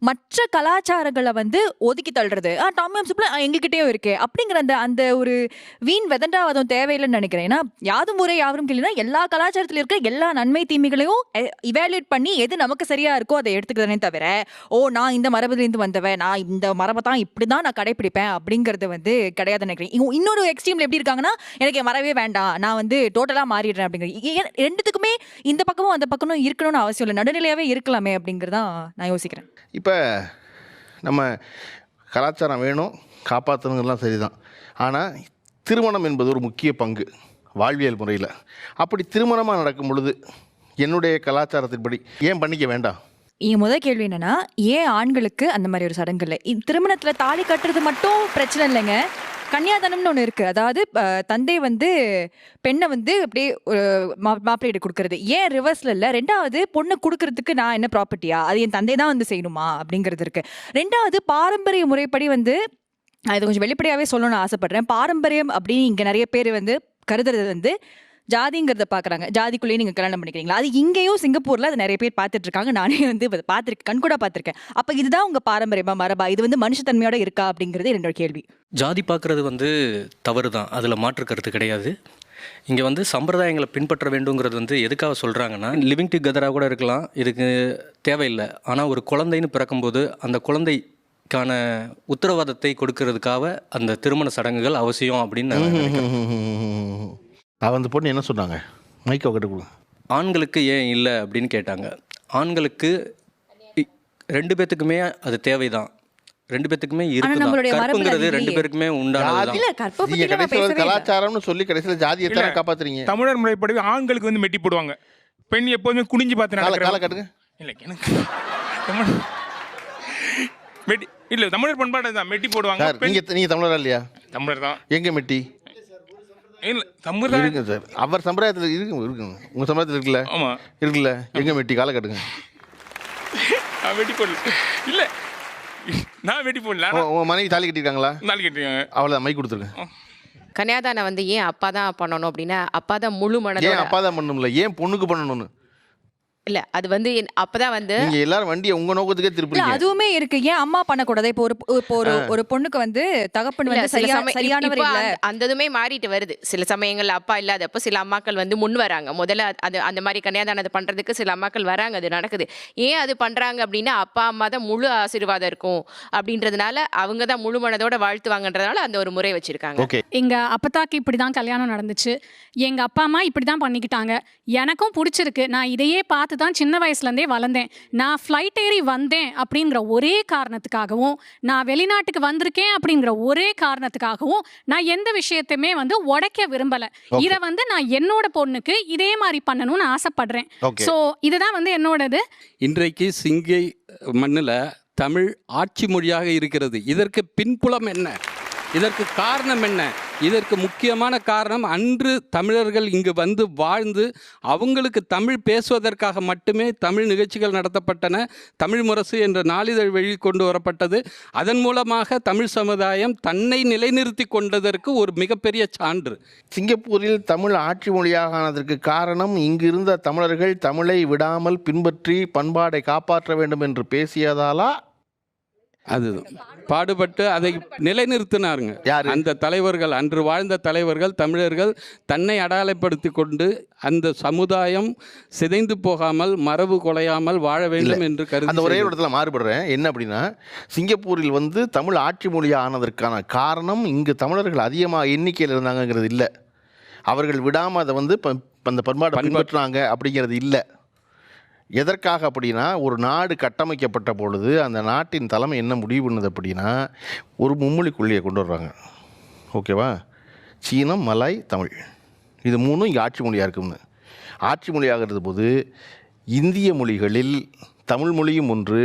[SPEAKER 14] மற்ற கலாச்சாரங்களை வந்து ஒதுக்கி தள்ளுறது. டாமியம் சூப்ல எங்ககிட்டயும் இருக்கே அப்படிங்கிற அந்த ஒரு வீண் வெதண்டாவதும் தேவையில்லைன்னு நினைக்கிறேன். ஏன்னா யாதும் ஊரே யாவரும் கேள்வினா எல்லா கலாச்சாரத்தில் இருக்க எல்லா நன்மை தீமைகளையும் இவாலுவேட் பண்ணி எது நமக்கு சரியா இருக்கோ அதை எடுத்துக்கிறதே தவிர நான் இந்த மரபுலேருந்து வந்தவன், நான் இந்த மரபை தான் இப்படி தான் நான் கடைப்பிடிப்பேன் அப்படிங்கிறது வந்து கிடையாது நினைக்கிறேன். இன்னொரு எக்ஸ்ட்ரீம்ல எப்படி இருக்காங்கன்னா, எனக்கு மரவே வேண்டாம், நான் வந்து டோட்டலாக மாறிடுறேன் அப்படிங்கிறது. ரெண்டுத்துக்குமே இந்த பக்கமும் அந்த பக்கமும் இருக்கணும்னு அவசியம் இல்லை, நடுநிலையாவே இருக்கலாமே அப்படிங்கிறதான் நான் யோசிக்கிறேன்.
[SPEAKER 2] இப்போ நம்ம கலாச்சாரம் வேணும் காப்பாற்றணுங்கிறலாம் சரிதான். ஆனால் திருமணம் என்பது ஒரு முக்கிய பங்கு வாழ்வியல் முறையில். அப்படி திருமணமாக நடக்கும் பொழுது என்னுடைய கலாச்சாரத்தின்படி ஏன் பண்ணிக்க வேண்டாம்?
[SPEAKER 14] என் முதல் கேள்வி என்னன்னா, ஏன் ஆண்களுக்கு அந்த மாதிரி ஒரு சடங்கு இல்லை? திருமணத்துல தாலி கட்டுறது மட்டும் பிரச்சனை இல்லைங்க. கன்னியாதானம்னு ஒன்று இருக்கு. அதாவது தந்தை வந்து பெண்ணை வந்து அப்படியே மாப்பிள்ளையிட கொடுக்கறது. ஏன் ரிவர்ஸ்ல இல்லை? ரெண்டாவது, பொண்ணு கொடுக்கறதுக்கு நான் என்ன ப்ராப்பர்ட்டியா? அது என் தந்தை தான் வந்து செய்யணுமா அப்படிங்கிறது இருக்கு. ரெண்டாவது, பாரம்பரிய முறைப்படி வந்து நான் இது கொஞ்சம் வெளிப்படையாகவே சொல்லணும்னு ஆசைப்படுறேன். பாரம்பரியம் அப்படின்னு இங்கே நிறைய பேர் வந்து கருதுறது வந்து ஜாதிங்கிறத பார்க்குறாங்க. ஜாதிக்குள்ளேயே நீங்கள் கல்யாணம் பண்ணிக்கிறீங்களா? அது இங்கேயும் சிங்கப்பூரில் அது நிறைய பேர் பார்த்துட்டு இருக்காங்க. நானே வந்து பார்த்துருக்கேன், கண்கூட பார்த்துருக்கேன். அப்போ இதுதான் உங்கள் பாரம்பரியமா, மரபா? இது வந்து மனுஷத்தன்மையோட இருக்கா அப்படிங்கிறது என்னோட கேள்வி.
[SPEAKER 17] ஜாதி பார்க்குறது வந்து தவறு தான், அதில் மாற்று கருத்து கிடையாது. இங்கே வந்து சம்பிரதாயங்களை பின்பற்ற வேண்டுங்கிறது வந்து எதுக்காக சொல்கிறாங்கன்னா, லிவிங் டுகெதராக கூட இருக்கலாம், இதுக்கு தேவையில்லை. ஆனால் ஒரு குழந்தைன்னு பிறக்கும்போது அந்த குழந்தைக்கான உத்தரவாதத்தை கொடுக்கறதுக்காக அந்த திருமண சடங்குகள் அவசியம் அப்படின்னு நான் நினைக்கிறேன்.
[SPEAKER 2] அந்த பொண்ணு என்ன சொன்னாங்க? மைக்க கிட்ட கொடுங்க.
[SPEAKER 17] ஆண்களுக்கு ஏன் இல்லை அப்படின்னு கேட்டாங்க. ஆண்களுக்கு 2 பேத்துக்குமே அது தேவைதான். 2 பேத்துக்குமே இருக்குது. கற்புங்கிறது 2 பேருக்குமே உண்டானது.
[SPEAKER 2] கலாச்சாரம்னு சொல்லி கடைசியில் ஜாதியை தான் காப்பாத்துறீங்க.
[SPEAKER 18] தமிழர் முறைப்படி ஆண்களுக்கு வந்து மெட்டி போடுவாங்க, பெண் எப்போதுமே குனிஞ்சு பார்த்து
[SPEAKER 2] காலை கட்டுங்க.
[SPEAKER 18] இல்லை எனக்கு மெட்டி இல்லை, தமிழர் பண்பாடு தான் மெட்டி போடுவாங்க.
[SPEAKER 2] நீங்க தமிழரா இல்லையா?
[SPEAKER 18] தமிழர் தான்.
[SPEAKER 2] எங்க மெட்டி?
[SPEAKER 18] இல்லை தமிழ்
[SPEAKER 2] இருக்கு சார். அவர் சம்பிரதாயத்தில் இருக்குங்க. உங்க சம்பிரதாயத்தில் இருக்குல்ல?
[SPEAKER 18] ஆமாம்
[SPEAKER 2] இருக்குல்ல. எங்க மெட்டி? காலை கட்டுங்க.
[SPEAKER 18] வெட்டி போடல. இல்லை நான் வெட்டி போடல.
[SPEAKER 2] உங்க மனைவி தாலி கட்டிருக்காங்களா?
[SPEAKER 18] தாலி கட்டிருக்காங்க.
[SPEAKER 2] அவ்வளோதான், மை கொடுத்துருங்க.
[SPEAKER 5] கன்னியாதானம் வந்து ஏன் அப்பா தான் பண்ணணும் அப்படின்னா, அப்பா தான் முழு மனதோட.
[SPEAKER 2] ஏன் அப்பா தான் பண்ணணும்ல, ஏன் பொண்ணுக்கு பண்ணணும்னு?
[SPEAKER 5] இல்லை, அது வந்து அப்பதான் வந்து
[SPEAKER 2] நீங்க எல்லாரும் வண்டியை உங்க நோக்கத்துக்கே திருப்பீங்க.
[SPEAKER 14] அதுவுமே இருக்கு. ஏன் அம்மா பண்ணக்கூடாது? இப்போ ஒரு பொண்ணுக்கு வந்து தகப்பன் வந்து சரியானவர் இல்ல,
[SPEAKER 5] அந்த இதுமே மாறிட்டு வருது. சில சமயங்கள்ல அப்பா இல்லாதப்போ சில அம்மாக்கள் வந்து முன் வராங்க. முதல்ல அது அந்த மாதிரி கன்னியாதானத்தை பண்றதுக்கு சில அம்மாக்கள் வராங்க, அது நடக்குது. ஏன் அது பண்றாங்க அப்படின்னா, அப்பா அம்மா தான் முழு ஆசீர்வாதம் இருக்கும் அப்படின்றதுனால, அவங்க தான் முழு மனதோட வாழ்த்துவாங்கன்றதுனால அந்த ஒரு முறை வச்சிருக்காங்க.
[SPEAKER 3] எங்க அப்பத்தாக்கு இப்படிதான் கல்யாணம் நடந்துச்சு, எங்க அப்பா அம்மா இப்படிதான் பண்ணிக்கிட்டாங்க. எனக்கும் பிடிச்சிருக்கு. நான் இதையே பார்த்து தான் சின்ன வயசுலேருந்தே வளர்ந்தேன். நான் ஃப்ளைட் ஏறி வந்தேன் அப்படிங்கிற ஒரே காரணத்துக்காகவும், நான் வெளிநாட்டுக்கு வந்திருக்கேன் அப்படிங்கிற ஒரே காரணத்துக்காகவும் நான் எந்த விஷயத்தையுமே வந்து உடைக்க விரும்பலை. இதை வந்து நான் என்னோட பொண்ணுக்கு இதே மாதிரி பண்ணணும்னு ஆசைப்படுறேன். ஸோ இதுதான் வந்து என்னோடது.
[SPEAKER 19] இன்றைக்கு சிங்கை மண்ணில் தமிழ் ஆட்சி மொழியாக இருக்கிறது. இதற்கு பின்புலம் என்ன? இதற்கு காரணம் என்ன? இதற்கு முக்கியமான காரணம், அன்று தமிழர்கள் இங்கு வந்து வாழ்ந்து அவங்களுக்கு தமிழ் பேசுவதற்காக மட்டுமே தமிழ் நிகழ்ச்சிகள் நடத்தப்பட்டன. தமிழ் முரசு என்ற நாளிதழ் வெளிக்கொண்டு வரப்பட்டது. அதன் மூலமாக தமிழ் சமுதாயம் தன்னை நிலைநிறுத்தி கொண்டதற்கு ஒரு மிகப்பெரிய சான்று.
[SPEAKER 2] சிங்கப்பூரில் தமிழ் ஆட்சி மொழியாக ஆனதற்கு காரணம், இங்கு இருந்த தமிழர்கள் தமிழை விடாமல் பின்பற்றி பண்பாடை காப்பாற்ற வேண்டும் என்று பேசியதாலா?
[SPEAKER 19] அது பாடுபட்டு அதை நிலைநிறுத்தினாருங்க. அந்த தலைவர்கள், அன்று வாழ்ந்த தலைவர்கள், தமிழர்கள் தன்னை அடையாளப்படுத்தி கொண்டு அந்த சமுதாயம் சிதைந்து போகாமல், மரபு கொலையாமல் வாழ வேண்டும் என்று கருதி.
[SPEAKER 2] அந்த ஒரே இடத்துல மாறுபடுறேன். என்ன அப்படின்னா, சிங்கப்பூரில் வந்து தமிழ் ஆட்சி மொழியாக ஆனதற்கான காரணம் இங்கு தமிழர்கள் அதிகமாக எண்ணிக்கையில் இருந்தாங்கங்கிறது இல்லை. அவர்கள் விடாமல் அதை வந்து அந்த பண்பாட்டை பின்பற்றினாங்க அப்படிங்கிறது இல்லை. எதற்காக அப்படின்னா, ஒரு நாடு கட்டமைக்கப்பட்ட பொழுது அந்த நாட்டின் தலைமை என்ன முடிவு பண்ணுது அப்படின்னா, ஒரு மும்மொழி கொள்கையை கொண்டு வர்றாங்க. ஓகேவா? சீனம், மலாய், தமிழ், இது 3 இங்கே ஆட்சி மொழியாக இருக்கும்னு. ஆட்சி மொழியாகிறது போது இந்திய மொழிகளில் தமிழ் மொழியும் ஒன்று.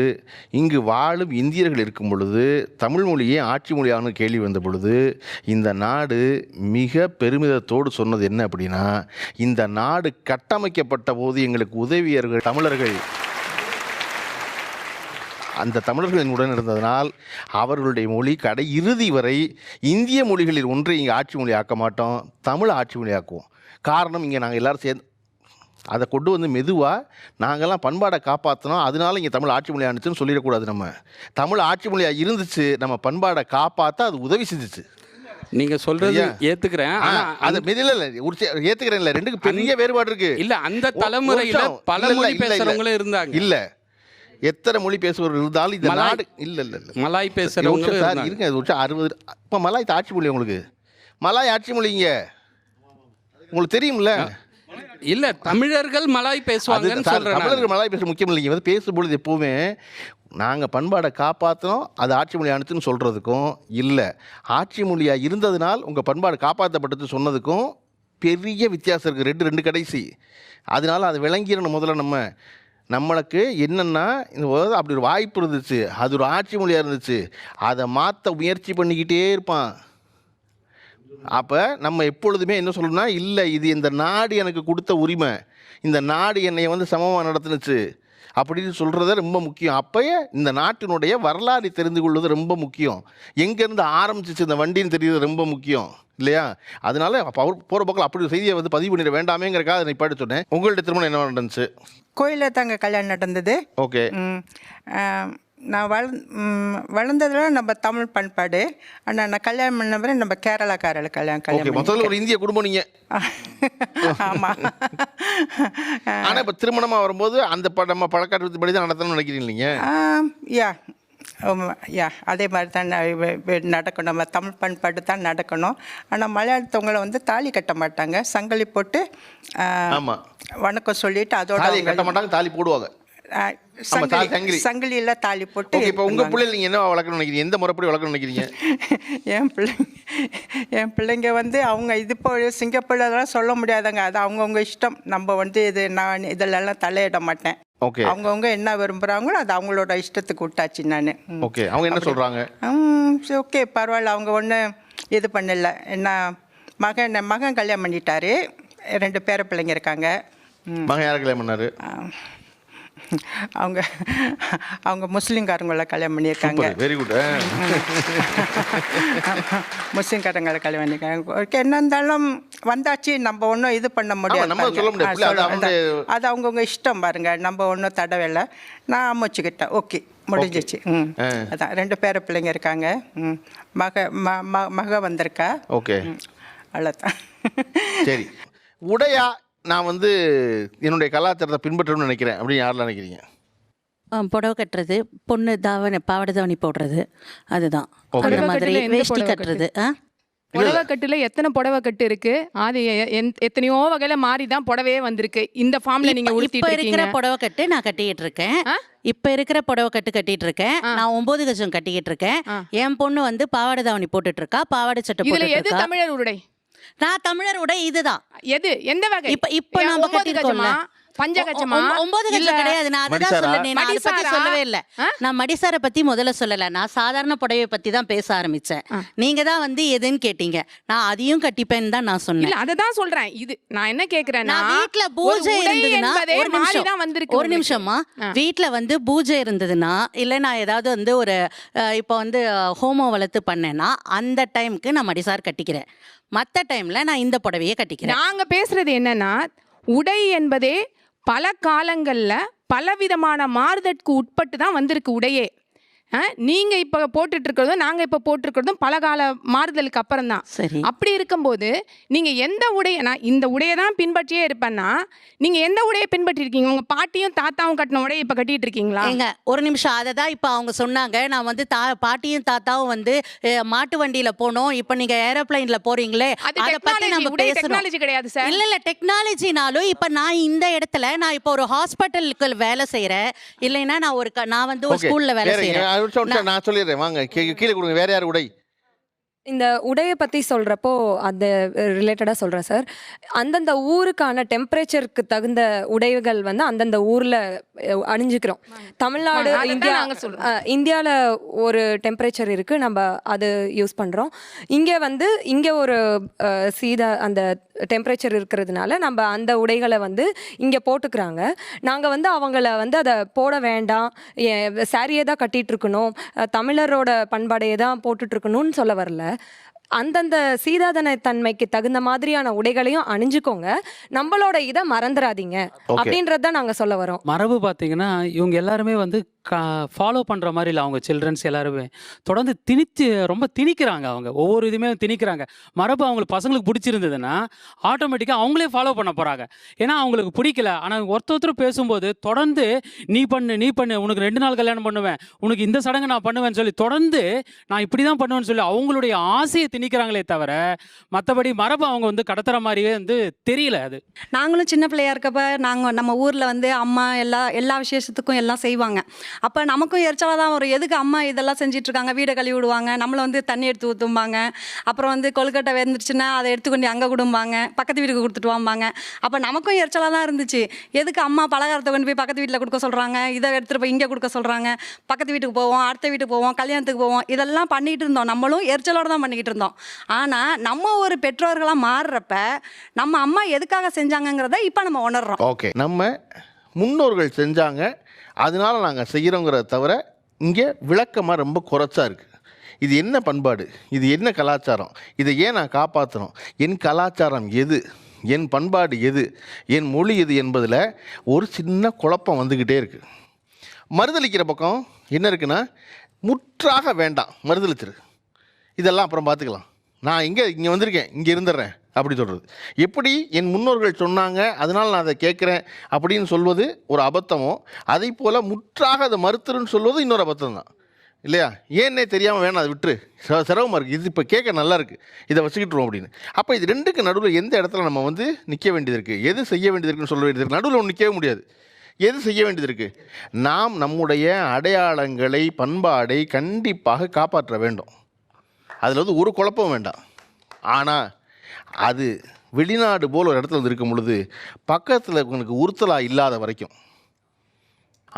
[SPEAKER 2] இங்கு வாழும் இந்தியர்கள் இருக்கும் பொழுது தமிழ் மொழியே ஆட்சி மொழியான கேள்வி வந்த பொழுது இந்த நாடு மிக பெருமிதத்தோடு சொன்னது என்ன அப்படின்னா, இந்த நாடு கட்டமைக்கப்பட்ட போது எங்களுக்கு உதவியர்கள் தமிழர்கள். அந்த தமிழர்களின் உடன் இருந்ததனால் அவர்களுடைய மொழி இறுதி வரை இந்திய மொழிகளில் ஒன்றை இங்கே ஆட்சி மொழி ஆக்க மாட்டோம், தமிழ் ஆட்சி மொழி ஆக்குவோம். காரணம், இங்கே நாங்கள் எல்லோரும் சேர்ந்து அதை கொண்டு வந்து மெதுவாக நாங்கள்லாம் பண்பாடை காப்பாற்றினோம், அதனால இங்கே தமிழ் ஆட்சி மொழி ஆனிச்சுன்னு சொல்லிடக்கூடாது. நம்ம தமிழ் ஆட்சி மொழியாக இருந்துச்சு, நம்ம பண்பாடை காப்பாற்ற அது உதவி செஞ்சிச்சு.
[SPEAKER 19] நீங்க சொல்றது ஏத்துக்கிறேன்.
[SPEAKER 2] அது மெதில ஏத்துக்கிறேன் இல்லை, ரெண்டுக்கு பெரிய வேறுபாடு இருக்கு.
[SPEAKER 19] இல்லை, அந்த தலைமுறையில் பல மொழி பேசுகிறவங்களும் இருந்தாங்க.
[SPEAKER 2] இல்லை, எத்தனை மொழி பேசுபவர்கள் இருந்தாலும் இந்த நாடு இல்லை இல்லை இல்லை
[SPEAKER 19] மலாய் பேசுகிறவங்க
[SPEAKER 2] இருங்க. அது 60 இப்போ மலாய் ஆட்சி மொழி. உங்களுக்கு மலாய் ஆட்சி மொழிங்க உங்களுக்கு தெரியும்ல?
[SPEAKER 19] இல்லை, தமிழர்கள் மலாய் பேசுவாங்கன்னு சொல்கிறேன்.
[SPEAKER 2] தமிழர்கள் மலாய் பேச முக்கியம் இல்லைங்க. வந்து பேசும்பொழுது எப்போவுமே நாங்கள் பண்பாடை காப்பாற்றினோம், அது ஆட்சி மொழி அனுத்துன்னு சொல்கிறதுக்கும், இல்லை ஆட்சி மொழியாக இருந்ததுனால் உங்கள் பண்பாடு காப்பாற்றப்பட்டது சொன்னதுக்கும் பெரிய வித்தியாசம் இருக்குது. ரெண்டு கடைசி. அதனால அதை விளங்கிடணும் முதல்ல. நம்ம நம்மளுக்கு என்னென்னா இந்த அப்படி ஒரு வாய்ப்பு இருந்துச்சு, அது ஒரு ஆட்சி மொழியாக இருந்துச்சு, அதை மாற்ற முயற்சி பண்ணிக்கிட்டே இருப்பான். அப்போ நம்ம எப்பொழுதுமே என்ன சொல்லணும்னா, இல்லை இது இந்த நாடு எனக்கு கொடுத்த உரிமை, இந்த நாடு என்னை சமமாக நடத்துனுச்சு அப்படின்னு சொல்கிறது ரொம்ப முக்கியம். அப்போயே இந்த நாட்டினுடைய வரலாறு தெரிந்து கொள்வது ரொம்ப முக்கியம். எங்கேருந்து ஆரம்பிச்சிச்சு இந்த வண்டின்னு தெரியுது ரொம்ப முக்கியம் இல்லையா? அதனால அவர் போகிற பக்கம் அப்படி ஒரு செய்தியை பதிவு பண்ணிட வேண்டாமேங்கிறக்காக அதை பாட்டு சொன்னேன். உங்கள்கிட்ட திருமணம் என்ன நடந்துச்சு?
[SPEAKER 6] கோயிலில் தாங்க கல்யாணம் நடந்தது.
[SPEAKER 2] ஓகே.
[SPEAKER 6] நான் வளர்ந்ததுல நம்ம தமிழ் பண்பாடு. ஆனால் நான் கல்யாணம் பண்ண பிறகு நம்ம கேரளாக்காரல கல்யாணம்.
[SPEAKER 2] முதல்ல ஒரு இந்திய குடும்பம் நீங்கள்.
[SPEAKER 6] ஆமாம்.
[SPEAKER 2] ஆனால் இப்போ திருமணமாக வரும்போது அந்த நம்ம பழக்கத்துப்படி தான் நடத்தணும்னு நினைக்கிறீங்க நீங்கள்?
[SPEAKER 6] யா அதே மாதிரி தான் நடக்கணும். நம்ம தமிழ் பண்பாடு தான் நடக்கணும். ஆனால் மலையாளத்தவங்களை தாலி கட்ட மாட்டாங்க, சங்கிலி போட்டு வணக்கம் சொல்லிட்டு அதோட
[SPEAKER 2] கட்ட மாட்டாங்க, தாலி போடுவாங்க.
[SPEAKER 6] சங்கிலியில் தாலி போட்டு.
[SPEAKER 2] இப்போ உங்கள் பிள்ளை நீங்கள் என்ன வளர்க்கணும்னு நினைக்கிறீங்க? எந்த முறைப்படி வளர்க்கணும்னு நினைக்கிறீங்க?
[SPEAKER 6] என் பிள்ளைங்க அவங்க இது போய் சிங்கப்பூர் அதெல்லாம் சொல்ல முடியாதாங்க, அது அவங்கவுங்க இஷ்டம். நம்ம இது நான் இதிலெல்லாம் தலையிட மாட்டேன்.
[SPEAKER 2] ஓகே.
[SPEAKER 6] அவங்கவுங்க என்ன விரும்புகிறாங்களோ அது அவங்களோட இஷ்டத்துக்கு விட்டாச்சு நான்.
[SPEAKER 2] ஓகே. அவங்க என்ன சொல்கிறாங்க?
[SPEAKER 6] ஓகே பரவாயில்ல, அவங்க ஒன்றும் இது பண்ணல. என்ன மகன் கல்யாணம் பண்ணிட்டாரு, 2 பேர பிள்ளைங்க இருக்காங்க.
[SPEAKER 2] மகன் யாரை கல்யாணம் பண்ணாரு?
[SPEAKER 6] அவங்க முஸ்லீம்காரங்களை கல்யாணம் பண்ணியிருக்காங்க.
[SPEAKER 2] Very good.
[SPEAKER 6] முஸ்லீம்காரங்களை கல்யாணம் பண்ணியிருக்காங்க. ஓகே, என்ன இருந்தாலும் வந்தாச்சு, நம்ம ஒன்றும் இது பண்ண முடியாது. அது அவங்கவுங்க இஷ்டம் பாருங்க, நம்ம ஒன்றும் தடவை இல்லை. நான் அமைச்சுக்கிட்டேன், ஓகே முடிஞ்சிச்சு. அதான் 2 பேர பிள்ளைங்க இருக்காங்க. மக வந்திருக்கா.
[SPEAKER 2] ஓகே,
[SPEAKER 6] அவ்வளோதான்.
[SPEAKER 2] சரி. உடையா நான் என்னுடைய கலாச்சாரத்தை பின்பற்றணும்னு நினைக்கிறேன் அப்படின்னு யாரெல்லாம் நினைக்கிறீங்க?
[SPEAKER 13] புடவை கட்டுறது, பொண்ணு பாவாடை தாவணி போடுறது, அதுதான். அந்த மாதிரி வேஷ்டி கட்டுறது.
[SPEAKER 15] புடவை கட்டுல எத்தனை புடவை கட்டு இருக்கு? அது எத்தனையோ வகையில மாறி தான் புடவையே வந்திருக்கு. இந்த ஃபார்ம்ல நீங்க
[SPEAKER 13] இப்ப இருக்கிற புடவை கட்டு நான் கட்டிட்டு இருக்கேன். இப்ப இருக்கிற புடவை கட்டிட்டு இருக்கேன். நான் 9 கஜம் கட்டிக்கிட்டு இருக்கேன். என் பொண்ணு பாவாடை தாவணி போட்டுட்டு இருக்கா, பாவாடை சட்டை போட்டுட்டு இருக்கா.
[SPEAKER 15] எது தமிழர் உடை?
[SPEAKER 13] நான் தமிழர் உடை இதுதான்.
[SPEAKER 15] எது எந்த வகை?
[SPEAKER 13] இப்ப நம்ம கட்டிருக்கோம்ல,
[SPEAKER 15] பஞ்சகஜமா?
[SPEAKER 13] 9 கஜம் கிடையாது. நான் அதுதான் சொல்றேன். நான் அதை பத்தி சொல்லவே இல்லை. நான் மடிசாரை பத்தி முதல்ல சொல்லல. நான் சாதாரண புடவை பத்தி தான் பேச ஆரம்பிச்சேன். நீங்க தான் எதுன்னு கேட்டீங்க. நான் அதையும் கட்டிப்பேன்னு தான் நான் சொன்னேன்.
[SPEAKER 15] அததான் சொல்றேன். இது நான் என்ன கேக்குறேன்னா,
[SPEAKER 13] வீட்டுல பூஜை இருந்ததுன்னா ஒரு நிமிஷமா, வீட்டுல பூஜை இருந்ததுன்னா, இல்ல நான் ஏதாவது ஒரு இப்போ ஹோமம் வளர்த்து பண்ணேன்னா அந்த டைமுக்கு நான் மடிசார் கட்டிக்கிறேன். மற்ற டைம்ல நான் இந்த புடவையே கட்டிக்கிறேன்.
[SPEAKER 15] நாங்க பேசுறது என்னன்னா, உடை என்பதே பல காலங்களில் பலவிதமான மாறுதற்கு உட்பட்டு தான் வந்திருக்கு உடையே. நீங்கள் இப்போ போட்டுட்டு இருக்கிறதும் நாங்கள் இப்போ போட்டிருக்கிறதும் பல கால மாறுதலுக்கு அப்புறம் தான்.
[SPEAKER 13] சரி.
[SPEAKER 15] அப்படி இருக்கும்போது நீங்கள் எந்த உடையை, நான் இந்த உடையை தான் பின்பற்றியே இருப்பேன்னா, நீங்கள் எந்த உடையை பின்பற்றிருக்கீங்க? உங்கள் பாட்டியும் தாத்தாவும் கட்டின உடையை இப்போ கட்டிட்டு இருக்கீங்களா?
[SPEAKER 13] ஒரு நிமிஷம், அதை தான் இப்போ அவங்க சொன்னாங்க. நான் பாட்டியும் தாத்தாவும் மாட்டு வண்டியில் போனோம், இப்போ நீங்கள் ஏரோப்ளைனில் போறீங்களே, அதை பற்றி நம்ம
[SPEAKER 15] டெக்னாலஜி கிடையாது சார்.
[SPEAKER 13] இல்லை டெக்னாலஜினாலும் இப்போ நான் இந்த இடத்துல நான் இப்போ ஒரு ஹாஸ்பிட்டலுக்கு வேலை செய்கிறேன், இல்லைன்னா நான் ஒரு ஸ்கூலில் வேலை செய்கிறேன்.
[SPEAKER 2] நான் சொல்லிடுறேன், வாங்க கீழே கொடுங்க. வேற யார் உடை?
[SPEAKER 4] இந்த உடையை பற்றி சொல்கிறப்போ அந்த ரிலேட்டடாக சொல்கிறேன் சார். அந்தந்த ஊருக்கான டெம்பரேச்சருக்கு தகுந்த உடைகள் அந்தந்த ஊரில் அணிஞ்சிக்கிறோம். தமிழ்நாடு இந்தியாவில் ஒரு டெம்பரேச்சர் இருக்குது, நம்ம அது யூஸ் பண்ணுறோம். இங்கே ஒரு அந்த டெம்பரேச்சர் இருக்கிறதுனால நம்ம அந்த உடைகளை இங்கே போட்டுக்கிறாங்க. நாங்கள் அவங்கள அதை போட வேண்டாம், சாரியை தான் கட்டிகிட்டு இருக்கணும், தமிழரோட பண்பாடையே தான் போட்டுட்ருக்கணும்னு சொல்ல வரல. அந்தந்த சீதாதன தன்மைக்கு தகுந்த மாதிரியான உடைகளையும் அணிஞ்சுக்கோங்க, நம்மளோட இதை மறந்துடாதீங்க அப்படின்றத நாங்கள் சொல்ல வரோம்.
[SPEAKER 12] மரபு பார்த்தீங்கன்னா இவங்க எல்லாருமே ஃபாலோ பண்ணுற மாதிரி இல்லை. அவங்க சில்ட்ரன்ஸ் எல்லாருமே தொடர்ந்து ரொம்ப திணிக்கிறாங்க. அவங்க ஒவ்வொரு இதுவுமே திணிக்கிறாங்க. மரபு அவங்களுக்கு பசங்களுக்கு பிடிச்சிருந்ததுன்னா ஆட்டோமேட்டிக்காக அவங்களே ஃபாலோ பண்ண போகிறாங்க. ஏன்னா அவங்களுக்கு பிடிக்கல. ஆனால் ஒருத்தர் பேசும்போது தொடர்ந்து நீ பண்ணு, உனக்கு 2 நாள் கல்யாணம் பண்ணுவேன், உனக்கு இந்த சடங்கு நான் பண்ணுவேன்னு சொல்லி தொடர்ந்து நான் இப்படி தான் பண்ணுவேன்னு சொல்லி அவங்களுடைய ஆசையை திணிக்கிறாங்களே தவிர மற்றபடி மரபு அவங்க கடத்துற மாதிரியே தெரியல. அது
[SPEAKER 8] நாங்களும் சின்ன பிள்ளையா இருக்கப்ப நம்ம ஊரில் அம்மா எல்லா விசேஷத்துக்கும் எல்லாம் செய்வாங்க. அப்போ நமக்கும் எரிச்சலாக தான் வரும். எதுக்கு அம்மா இதெல்லாம் செஞ்சிட்ருக்காங்க, வீடை கழுவி விடுவாங்க, நம்மளை வந்து தண்ணி எடுத்து ஊற்றும்பாங்க, அப்புறம் வந்து கொழுக்கட்டை வெந்துருச்சுன்னா அதை எடுத்துக்கொண்டு அங்கே கொடும்பாங்க, பக்கத்து வீட்டுக்கு கொடுத்துட்டு வாம்பாங்க. அப்போ நமக்கும் எரிச்சலாக தான் இருந்துச்சு. எதுக்கு அம்மா பலகாரத்தை கொண்டு போய் பக்கத்து வீட்டில் கொடுக்க சொல்கிறாங்க, இதை எடுத்துகிட்டு போய் இங்கே கொடுக்க சொல்கிறாங்க, பக்கத்து வீட்டுக்கு போவோம், அடுத்த வீட்டுக்கு போவோம், கல்யாணத்துக்கு போவோம், இதெல்லாம் பண்ணிகிட்டு இருந்தோம். நம்மளும் எரிச்சலோடு தான் பண்ணிக்கிட்டு இருந்தோம். ஆனால் நம்ம ஒரு பெற்றோர்களாக மாறுறப்ப நம்ம அம்மா எதுக்காக செஞ்சாங்கங்கிறத இப்போ நம்ம உணர்றோம்.
[SPEAKER 2] ஓகே, நம்ம முன்னோர்கள் செஞ்சாங்க அதனால நாங்கள் செய்கிறோங்கிறத தவிர இங்கே விளக்கமாக ரொம்ப குறைச்சா இருக்குது. இது என்ன பண்பாடு, இது என்ன கலாச்சாரம், இதை ஏன் நான் காப்பாற்றணும், என் கலாச்சாரம் எது, என் பண்பாடு எது, என் மொழி எது என்பதில் ஒரு சின்ன குழப்பம் வந்துக்கிட்டே இருக்குது. மறுதளிக்கிற பக்கம் என்ன இருக்குன்னா, முற்றாக வேண்டாம், மறுதளிச்சிரு, இதெல்லாம் அப்புறம் பார்த்துக்கலாம், நான் இங்கே வந்திருக்கேன், இங்கே இருந்துடுறேன் அப்படி சொல்கிறது. எப்படி என் முன்னோர்கள் சொன்னாங்க அதனால் நான் அதை கேட்குறேன் அப்படின்னு சொல்வது ஒரு அபத்தமோ, அதை போல் முற்றாக அதை மறுத்துருன்னு சொல்வது இன்னொரு அபத்தம் தான் இல்லையா? ஏன்னே தெரியாமல் வேணாம், அதை விட்டுரு, சிரமமாக இருக்குது, இது இப்போ கேட்க நல்லா இருக்குது, இதை வச்சுக்கிட்டுருவோம் அப்படின்னு. அப்போ இது ரெண்டுக்கு நடுவில் எந்த இடத்துல நம்ம வந்து நிற்க வேண்டியது இருக்குது, எது செய்ய வேண்டியது இருக்குன்னு சொல்ல வேண்டியது இருக்குது. நடுவில் ஒன்று நிற்கவே முடியாது. எது செய்ய வேண்டியது இருக்குது? நாம் நம்முடைய அடையாளங்களை, பண்பாடை கண்டிப்பாக காப்பாற்ற வேண்டும். அதில் வந்து ஒரு குழப்பம் வேண்டாம். ஆனால் அது வெளிநாடு போல் ஒரு இடத்துல வந்து இருக்கும் பொழுது பக்கத்தில் உங்களுக்கு உறுத்தலாக இல்லாத வரைக்கும்,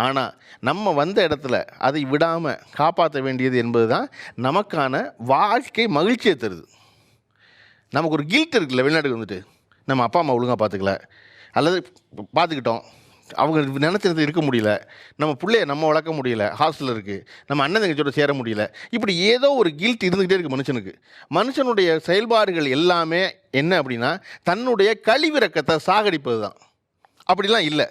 [SPEAKER 2] ஆனால் நம்ம வந்த இடத்துல அதை விடாமல் காப்பாற்ற வேண்டியது என்பது தான் நமக்கான வாழ்க்கை மகிழ்ச்சியை தருது. நமக்கு ஒரு கில்ட் இருக்குல்ல, வெளிநாட்டுக்கு வந்துட்டு நம்ம அப்பா அம்மா ஒழுங்காக பார்த்துக்கல, அல்லது பார்த்துக்கிட்டோம், அவங்க நினச்சது இருக்க முடியல, நம்ம பிள்ளைய நம்ம வளர்க்க முடியல, ஹாஸ்டலில் இருக்குது, நம்ம அண்ணன் தங்கச்சியோட சேர முடியல, இப்படி ஏதோ ஒரு கில்ட் இருந்துக்கிட்டே இருக்குது மனுஷனுக்கு. மனுஷனுடைய செயல்பாடுகள் எல்லாமே என்ன அப்படின்னா, தன்னுடைய கழிவிறக்கத்தை சாகடிப்பது தான். அப்படிலாம் இல்லை,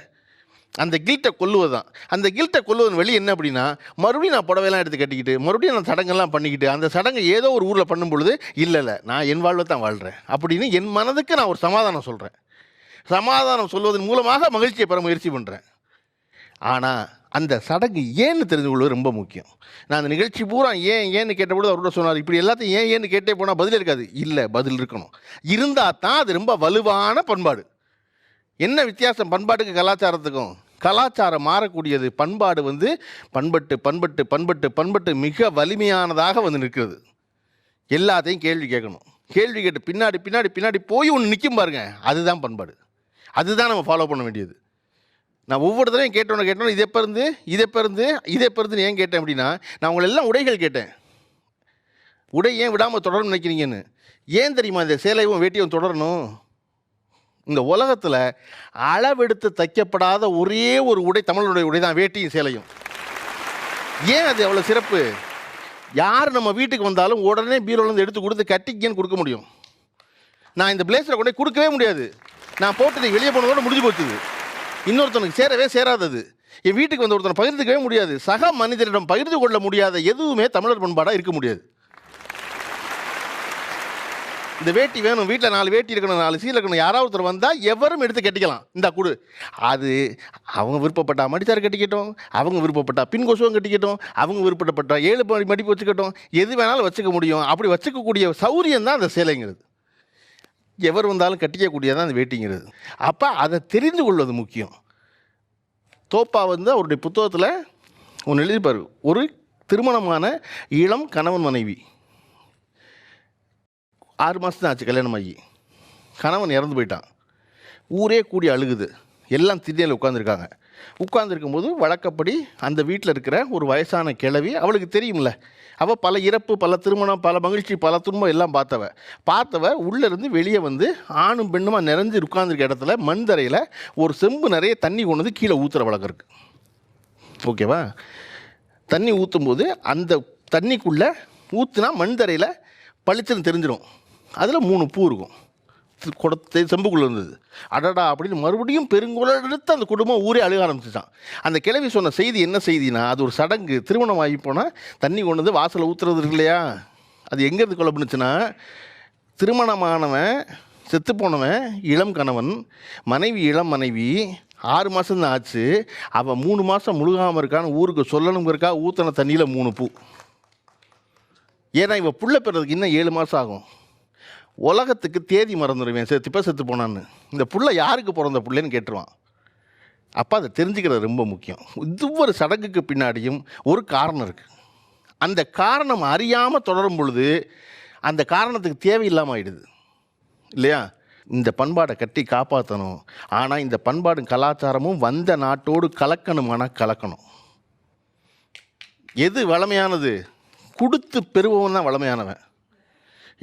[SPEAKER 2] அந்த கில்ட்டை கொல்லுவது தான். அந்த கில்ட்டை கொல்லுவதன் வெளியே என்ன அப்படின்னா, மறுபடியும் நான் புடவையெல்லாம் எடுத்து கட்டிக்கிட்டு மறுபடியும் நான் சடங்கெல்லாம் பண்ணிக்கிட்டு அந்த சடங்கை ஏதோ ஒரு ஊரில் பண்ணும் பொழுது இல்லை நான் என் வாழ்வை தான் வாழ்கிறேன் அப்படின்னு என் மனதுக்கு நான் ஒரு சமாதானம் சொல்கிறேன். சமாதானம் சொல்வதன் மூலமாக மகிழ்ச்சியை பெற முயற்சி பண்ணுறேன். ஆனால் அந்த சடங்கு ஏன்னு தெரிந்து கொள்வது ரொம்ப முக்கியம். நான் அந்த நிகழ்ச்சி பூரா ஏன்னு கேட்டபொழுது அவரோட சொன்னார், இப்படி எல்லாத்தையும் ஏன்னு கேட்டே போனால் பதில் இருக்காது. இல்லை, பதில் இருக்கணும். இருந்தால் தான் அது ரொம்ப வலுவான பண்பாடு. என்ன வித்தியாசம் பண்பாட்டுக்கு கலாச்சாரத்துக்கும்? கலாச்சாரம் மாறக்கூடியது, பண்பாடு வந்து பண்பட்டு பண்பட்டு பண்பட்டு பண்பட்டு மிக வலிமையானதாக வந்து நிற்கிறது. எல்லாத்தையும் கேள்வி கேட்கணும். கேள்வி கேட்டு பின்னாடி பின்னாடி பின்னாடி போய் ஒன்று நிற்கும் பாருங்க, அதுதான் பண்பாடு. அதுதான் நம்ம ஃபாலோ பண்ண வேண்டியது. நான் ஒவ்வொரு தடவையும் கேட்டோன்னு இது எப்போ இருந்து ஏன் கேட்டேன் அப்படின்னா, நான் உங்களை எல்லாம் உடைகள் கேட்டேன். உடை ஏன் விடாமல் தொடரணும்னு நினைக்கிறீங்கன்னு. ஏன் தெரியுமா இந்த சேலையும் வேட்டியும் தொடரணும்? இந்த உலகத்தில் அளவெடுத்து தைக்கப்படாத ஒரே ஒரு உடை தமிழனுடைய உடை தான் வேட்டியும் சேலையும். ஏன் அது அவ்வளோ சிறப்பு? யார் நம்ம வீட்டுக்கு வந்தாலும் உடனே பீரோலேருந்து எடுத்து கொடுத்து கட்டிக்கன்னு கொடுக்க முடியும். நான் இந்த பிளேஸரை கொண்டே கொடுக்கவே முடியாது. நான் போட்டு வெளியே போனதோட முடிஞ்சு போச்சுது. இன்னொருத்தனுக்கு சேரவே சேராதது. என் வீட்டுக்கு வந்து ஒருத்தனை பகிர்ந்துக்கவே முடியாது. சக மனிதரிடம் பகிர்ந்து கொள்ள முடியாத எதுவுமே தமிழர் பண்பாடாக இருக்க முடியாது. இந்த வேட்டி வேணும், வீட்டில் 4 வேட்டி இருக்கணும், 4 சீல் இருக்கணும், யாராவது ஒருத்தர் வந்தால் எவரும் எடுத்து கட்டிக்கலாம், இந்த கொடு. அது அவங்க விருப்பப்பட்டா மடிச்சார் கட்டிக்கட்டும், அவங்க விருப்பப்பட்டா பின் கொசுவம் கட்டிக்கட்டும், அவங்க விருப்பப்பட்டா 7 மடிப்பு வச்சுக்கட்டும், எது வேணாலும் வச்சுக்க முடியும். அப்படி வச்சுக்கக்கூடிய சௌரியம் தான் அந்த சேலைங்கிறது. எவர் வந்தாலும் கட்டிக்கக்கூடியதான் அந்த வேட்டிங்கிறது. அப்போ அதை தெரிந்து கொள்வது முக்கியம். தோப்பா வந்து அவருடைய புத்தகத்தில் ஒன்று எழுதிப்பார். ஒரு திருமணமான இளம் கணவன் மனைவி 6 மாதம் தான் ஆச்சு கல்யாணம் ஆகி. கணவன் இறந்து போயிட்டான். ஊரே கூடி அழுகுது. எல்லாம் திண்ணையில் உட்காந்துருக்காங்க. உட்காந்துருக்கும்போது வழக்கப்படி அந்த வீட்டில் இருக்கிற ஒரு வயசான கிழவி, அவளுக்கு தெரியும்ல, அவள் பல இறப்பு, பல திருமணம், பல மகிழ்ச்சி, பல துன்பம் எல்லாம் பார்த்தவ உள்ளேருந்து வெளியே வந்து ஆணும் பெண்ணுமா நிறைஞ்சு உட்காந்துருக்க இடத்துல மண் தரையில் ஒரு செம்பு நிறைய தண்ணி கொண்டு வந்து கீழே ஊற்றுற வழக்கம் இருக்குது. ஓகேவா? தண்ணி ஊற்றும்போது அந்த தண்ணிக்குள்ளே ஊற்றுனா மண் தரையில் பளிச்சுன்னு தெரிஞ்சிடும். அதில் 3 பூ இருக்கும். செம்புக்குள்ளே இருந்தது. அடடா அப்படின்னு மறுபடியும் பெருங்குரல் எடுத்து அந்த குடும்பம் ஊரே அழுக ஆரம்பிச்சிட்டான். அந்த கிழவி சொன்ன செய்தி என்ன செய்தினா, அது ஒரு சடங்கு. திருமணம் ஆகி போனால் தண்ணி கொண்டு வந்து வாசலில் ஊற்றுறது இருக்கு இல்லையா, அது எங்கேருந்து கொலை பண்ணுச்சுன்னா, திருமணமானவன் செத்து போனவன் இளம் கணவன், மனைவி இளம் மனைவி, 6 மாதம்தான் ஆச்சு, அவன் 3 மாதம் முழுகாமல் இருக்கான்னு ஊருக்கு சொல்லணுங்கிறக்கா ஊற்றின தண்ணியில் 3 பூ. ஏன்னா இவன் புள்ள பெறதுக்கு இன்னும் 7 மாதம் ஆகும். உலகத்துக்கு தேதி மறந்துடுவேன், செத்து போனான்னு. இந்த புள்ள யாருக்கு பிறந்த புள்ளேன்னு கேட்டுருவான். அப்போ அதை தெரிஞ்சுக்கிறது ரொம்ப முக்கியம். ஒவ்வொரு சடங்குக்கு பின்னாடியும் ஒரு காரணம் இருக்குது. அந்த காரணம் அறியாமல் தொடரும் பொழுது அந்த காரணத்துக்கு தேவையில்லாமல் ஆயிடுது இல்லையா? இந்த பண்பாடை கட்டி காப்பாற்றணும். ஆனால் இந்த பண்பாடும் கலாச்சாரமும் வந்த நாட்டோடு கலக்கணுமானா கலக்கணும். எது வளமையானது? கொடுத்து பெறுபவன் தான் வளமையானவன்.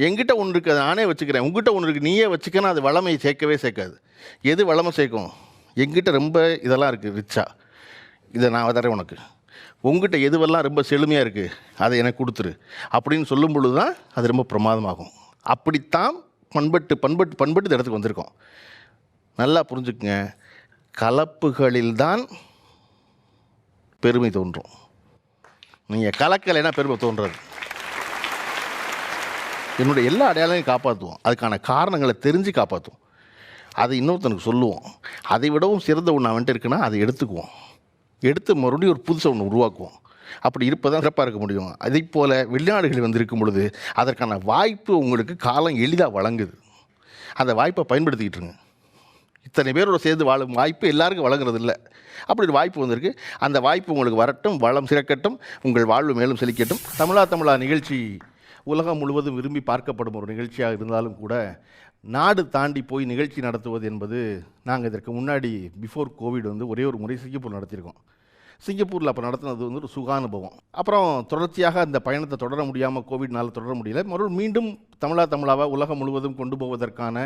[SPEAKER 2] எங்கிட்ட ஒன்று இருக்குது, அதை நானே வச்சுக்கிறேன், உங்ககிட்ட ஒன்று இருக்குது நீயே வச்சுக்கன்னா அது வளமையை சேர்க்கவே சேர்க்காது. எது வளமை சேர்க்கும்? எங்கிட்ட ரொம்ப இதெல்லாம் இருக்குது ரிச்சா, இதை நான் தரேன் உனக்கு. உங்ககிட்ட எதுவெல்லாம் ரொம்ப செழுமையாக இருக்குது அதை எனக்கு கொடுத்துரு அப்படின்னு சொல்லும் பொழுது தான் அது ரொம்ப பிரமாதமாகும். அப்படித்தான் பண்பட்டு இந்த இடத்துக்கு வந்திருக்கோம். நல்லா புரிஞ்சுக்குங்க, கலப்புகளில்தான் பெருமை தோன்றும். நீங்கள் கலக்கலைன்னா பெருமை தோன்றாது. என்னுடைய எல்லா அடையாளங்களையும் காப்பாற்றுவோம், அதுக்கான காரணங்களை தெரிஞ்சு காப்பாற்றுவோம், அதை இன்னொருத்தனுக்கு சொல்லுவோம். அதை விடவும் சிறந்த ஒன்று அவன்ட்டு இருக்குன்னா அதை எடுத்துக்குவோம், எடுத்து மறுபடியும் ஒரு புதுசை ஒன்று உருவாக்குவோம். அப்படி இருப்பதான் சிறப்பாக இருக்க முடியும். அதே போல் வெளிநாடுகளில் வந்து இருக்கும் பொழுது அதற்கான வாய்ப்பு உங்களுக்கு காலம் எளிதாக வழங்குது. அந்த வாய்ப்பை பயன்படுத்திக்கிட்டுருங்க. இத்தனை பேரோட சேர்ந்து வாழும் வாய்ப்பு எல்லாருக்கும் வழங்குறது இல்லை. அப்படி ஒரு வாய்ப்பு வந்திருக்கு. அந்த வாய்ப்பு உங்களுக்கு வரட்டும், வளம் சிறக்கட்டும், உங்கள் வாழ்வு மேலும் செழிக்கட்டும். தமிழா நிகழ்ச்சி உலகம் முழுவதும் விரும்பி பார்க்கப்படும் ஒரு நிகழ்ச்சியாக இருந்தாலும் கூட நாடு தாண்டி போய் நிகழ்ச்சி நடத்துவது என்பது, நாங்கள் இதற்கு முன்னாடி பிஃபோர் கோவிட் வந்து ஒரே ஒரு முறை சிங்கப்பூர் நடத்தியிருக்கோம். சிங்கப்பூரில் அப்போ நடத்துனது வந்து ஒரு சுகானுபவம். அப்புறம் தொடர்ச்சியாக அந்த பயணத்தை தொடர முடியாமல், கோவிட்னால் தொடர முடியல. மறுபடியும் மீண்டும் தமிழாவை உலகம் முழுவதும் கொண்டு போவதற்கான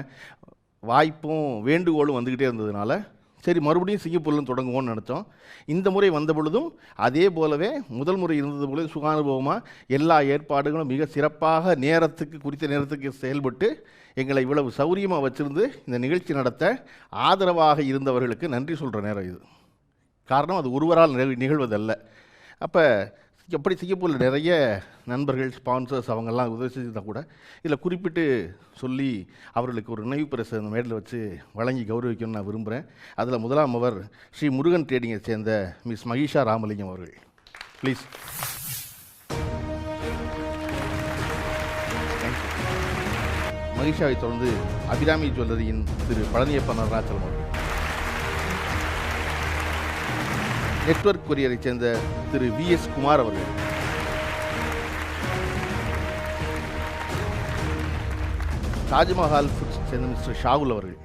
[SPEAKER 2] வாய்ப்பும் வேண்டுகோளும் வந்துக்கிட்டே இருந்ததுனால சரி மறுபடியும் சிங்கப்பூர்லேருந்து தொடங்குவோம்னு நினச்சோம். இந்த முறை வந்த பொழுதும் அதே போலவே முதல் முறை இருந்தது போல சுகானுபவமாக எல்லா ஏற்பாடுகளும் மிக சிறப்பாக குறித்த நேரத்துக்கு செயல்பட்டு எங்களை இவ்வளவு சௌரியமாக வச்சுருந்து இந்த நிகழ்ச்சி நடத்த ஆதரவாக இருந்தவர்களுக்கு நன்றி சொல்கிற நேரம் இது. காரணம் அது ஒருவரால் நிகழ்வதல்ல. அப்போ எப்படி சிங்கப்பூரில் நிறைய நண்பர்கள், ஸ்பான்சர்ஸ் அவங்கெல்லாம் உதவி செஞ்சுருந்தால் கூட இதில் குறிப்பிட்டு சொல்லி அவர்களுக்கு ஒரு நினைவு பரிசு அந்த மேடையில் வச்சு வழங்கி கௌரவிக்கணும்னு நான் விரும்புகிறேன். அதில் முதலாம் அவர் ஸ்ரீ முருகன் ட்ரேடிங்கை சேர்ந்த மிஸ் மகிஷா ராமலிங்கம் அவர்கள். ப்ளீஸ். மகிஷாவை தொடர்ந்து அபிராமி ஜுவல்லரியின் திரு பழனியப்பன் அருணாச்சலம் அவர்கள். நெட்வொர்க் கொரியரை சேர்ந்த திரு VS குமார் அவர்கள். தாஜ்மஹால் ஃபுட்ஸ் சேர்ந்த மிஸ்டர் ஷாகுல் அவர்கள்.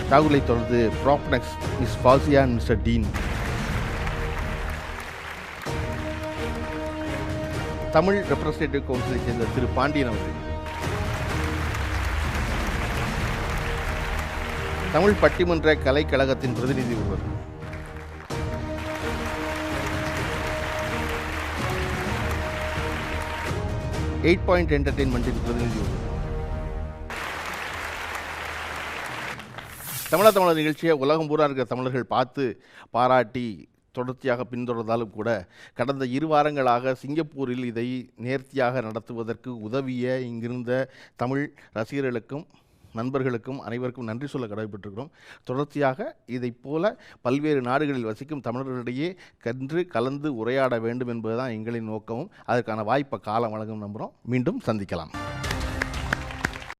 [SPEAKER 2] ஷாகுலை தொடர்ந்து Propnex miss Fasia and mister Dean. Tamil representative கவுன்சிலை சேர்ந்த திரு பாண்டியன் அவர்கள். தமிழ் பட்டிமன்ற கலைக்கழகத்தின் பிரதிநிதி ஒருவர். எயிட் பாயிண்ட் என்டர்டெயின்மெண்ட்டின் பிரதிநிதி ஒருவர். தமிழா நிகழ்ச்சியை உலகம் பூரா இருக்கிற தமிழர்கள் பார்த்து பாராட்டி தொடர்ச்சியாக பின்தொடர்ந்தாலும் கூட கடந்த 2 வாரங்களாக சிங்கப்பூரில் இதை நேர்த்தியாக நடத்துவதற்கு உதவிய இங்கிருந்த தமிழ் ரசிகர்களுக்கும் நண்பர்களுக்கும் அனைவருக்கும் நன்றி சொல்ல கடமைப்பட்டிருக்கிறோம். தொடர்ச்சியாக இதைப் போல பல்வேறு நாடுகளில் வசிக்கும் தமிழர்களிடையே கலந்து உரையாட வேண்டும் என்பதுதான் எங்களின் நோக்கமும். அதற்கான வாய்ப்பை காலம் வழங்கும் நம்புகிறோம். மீண்டும் சந்திக்கலாம்.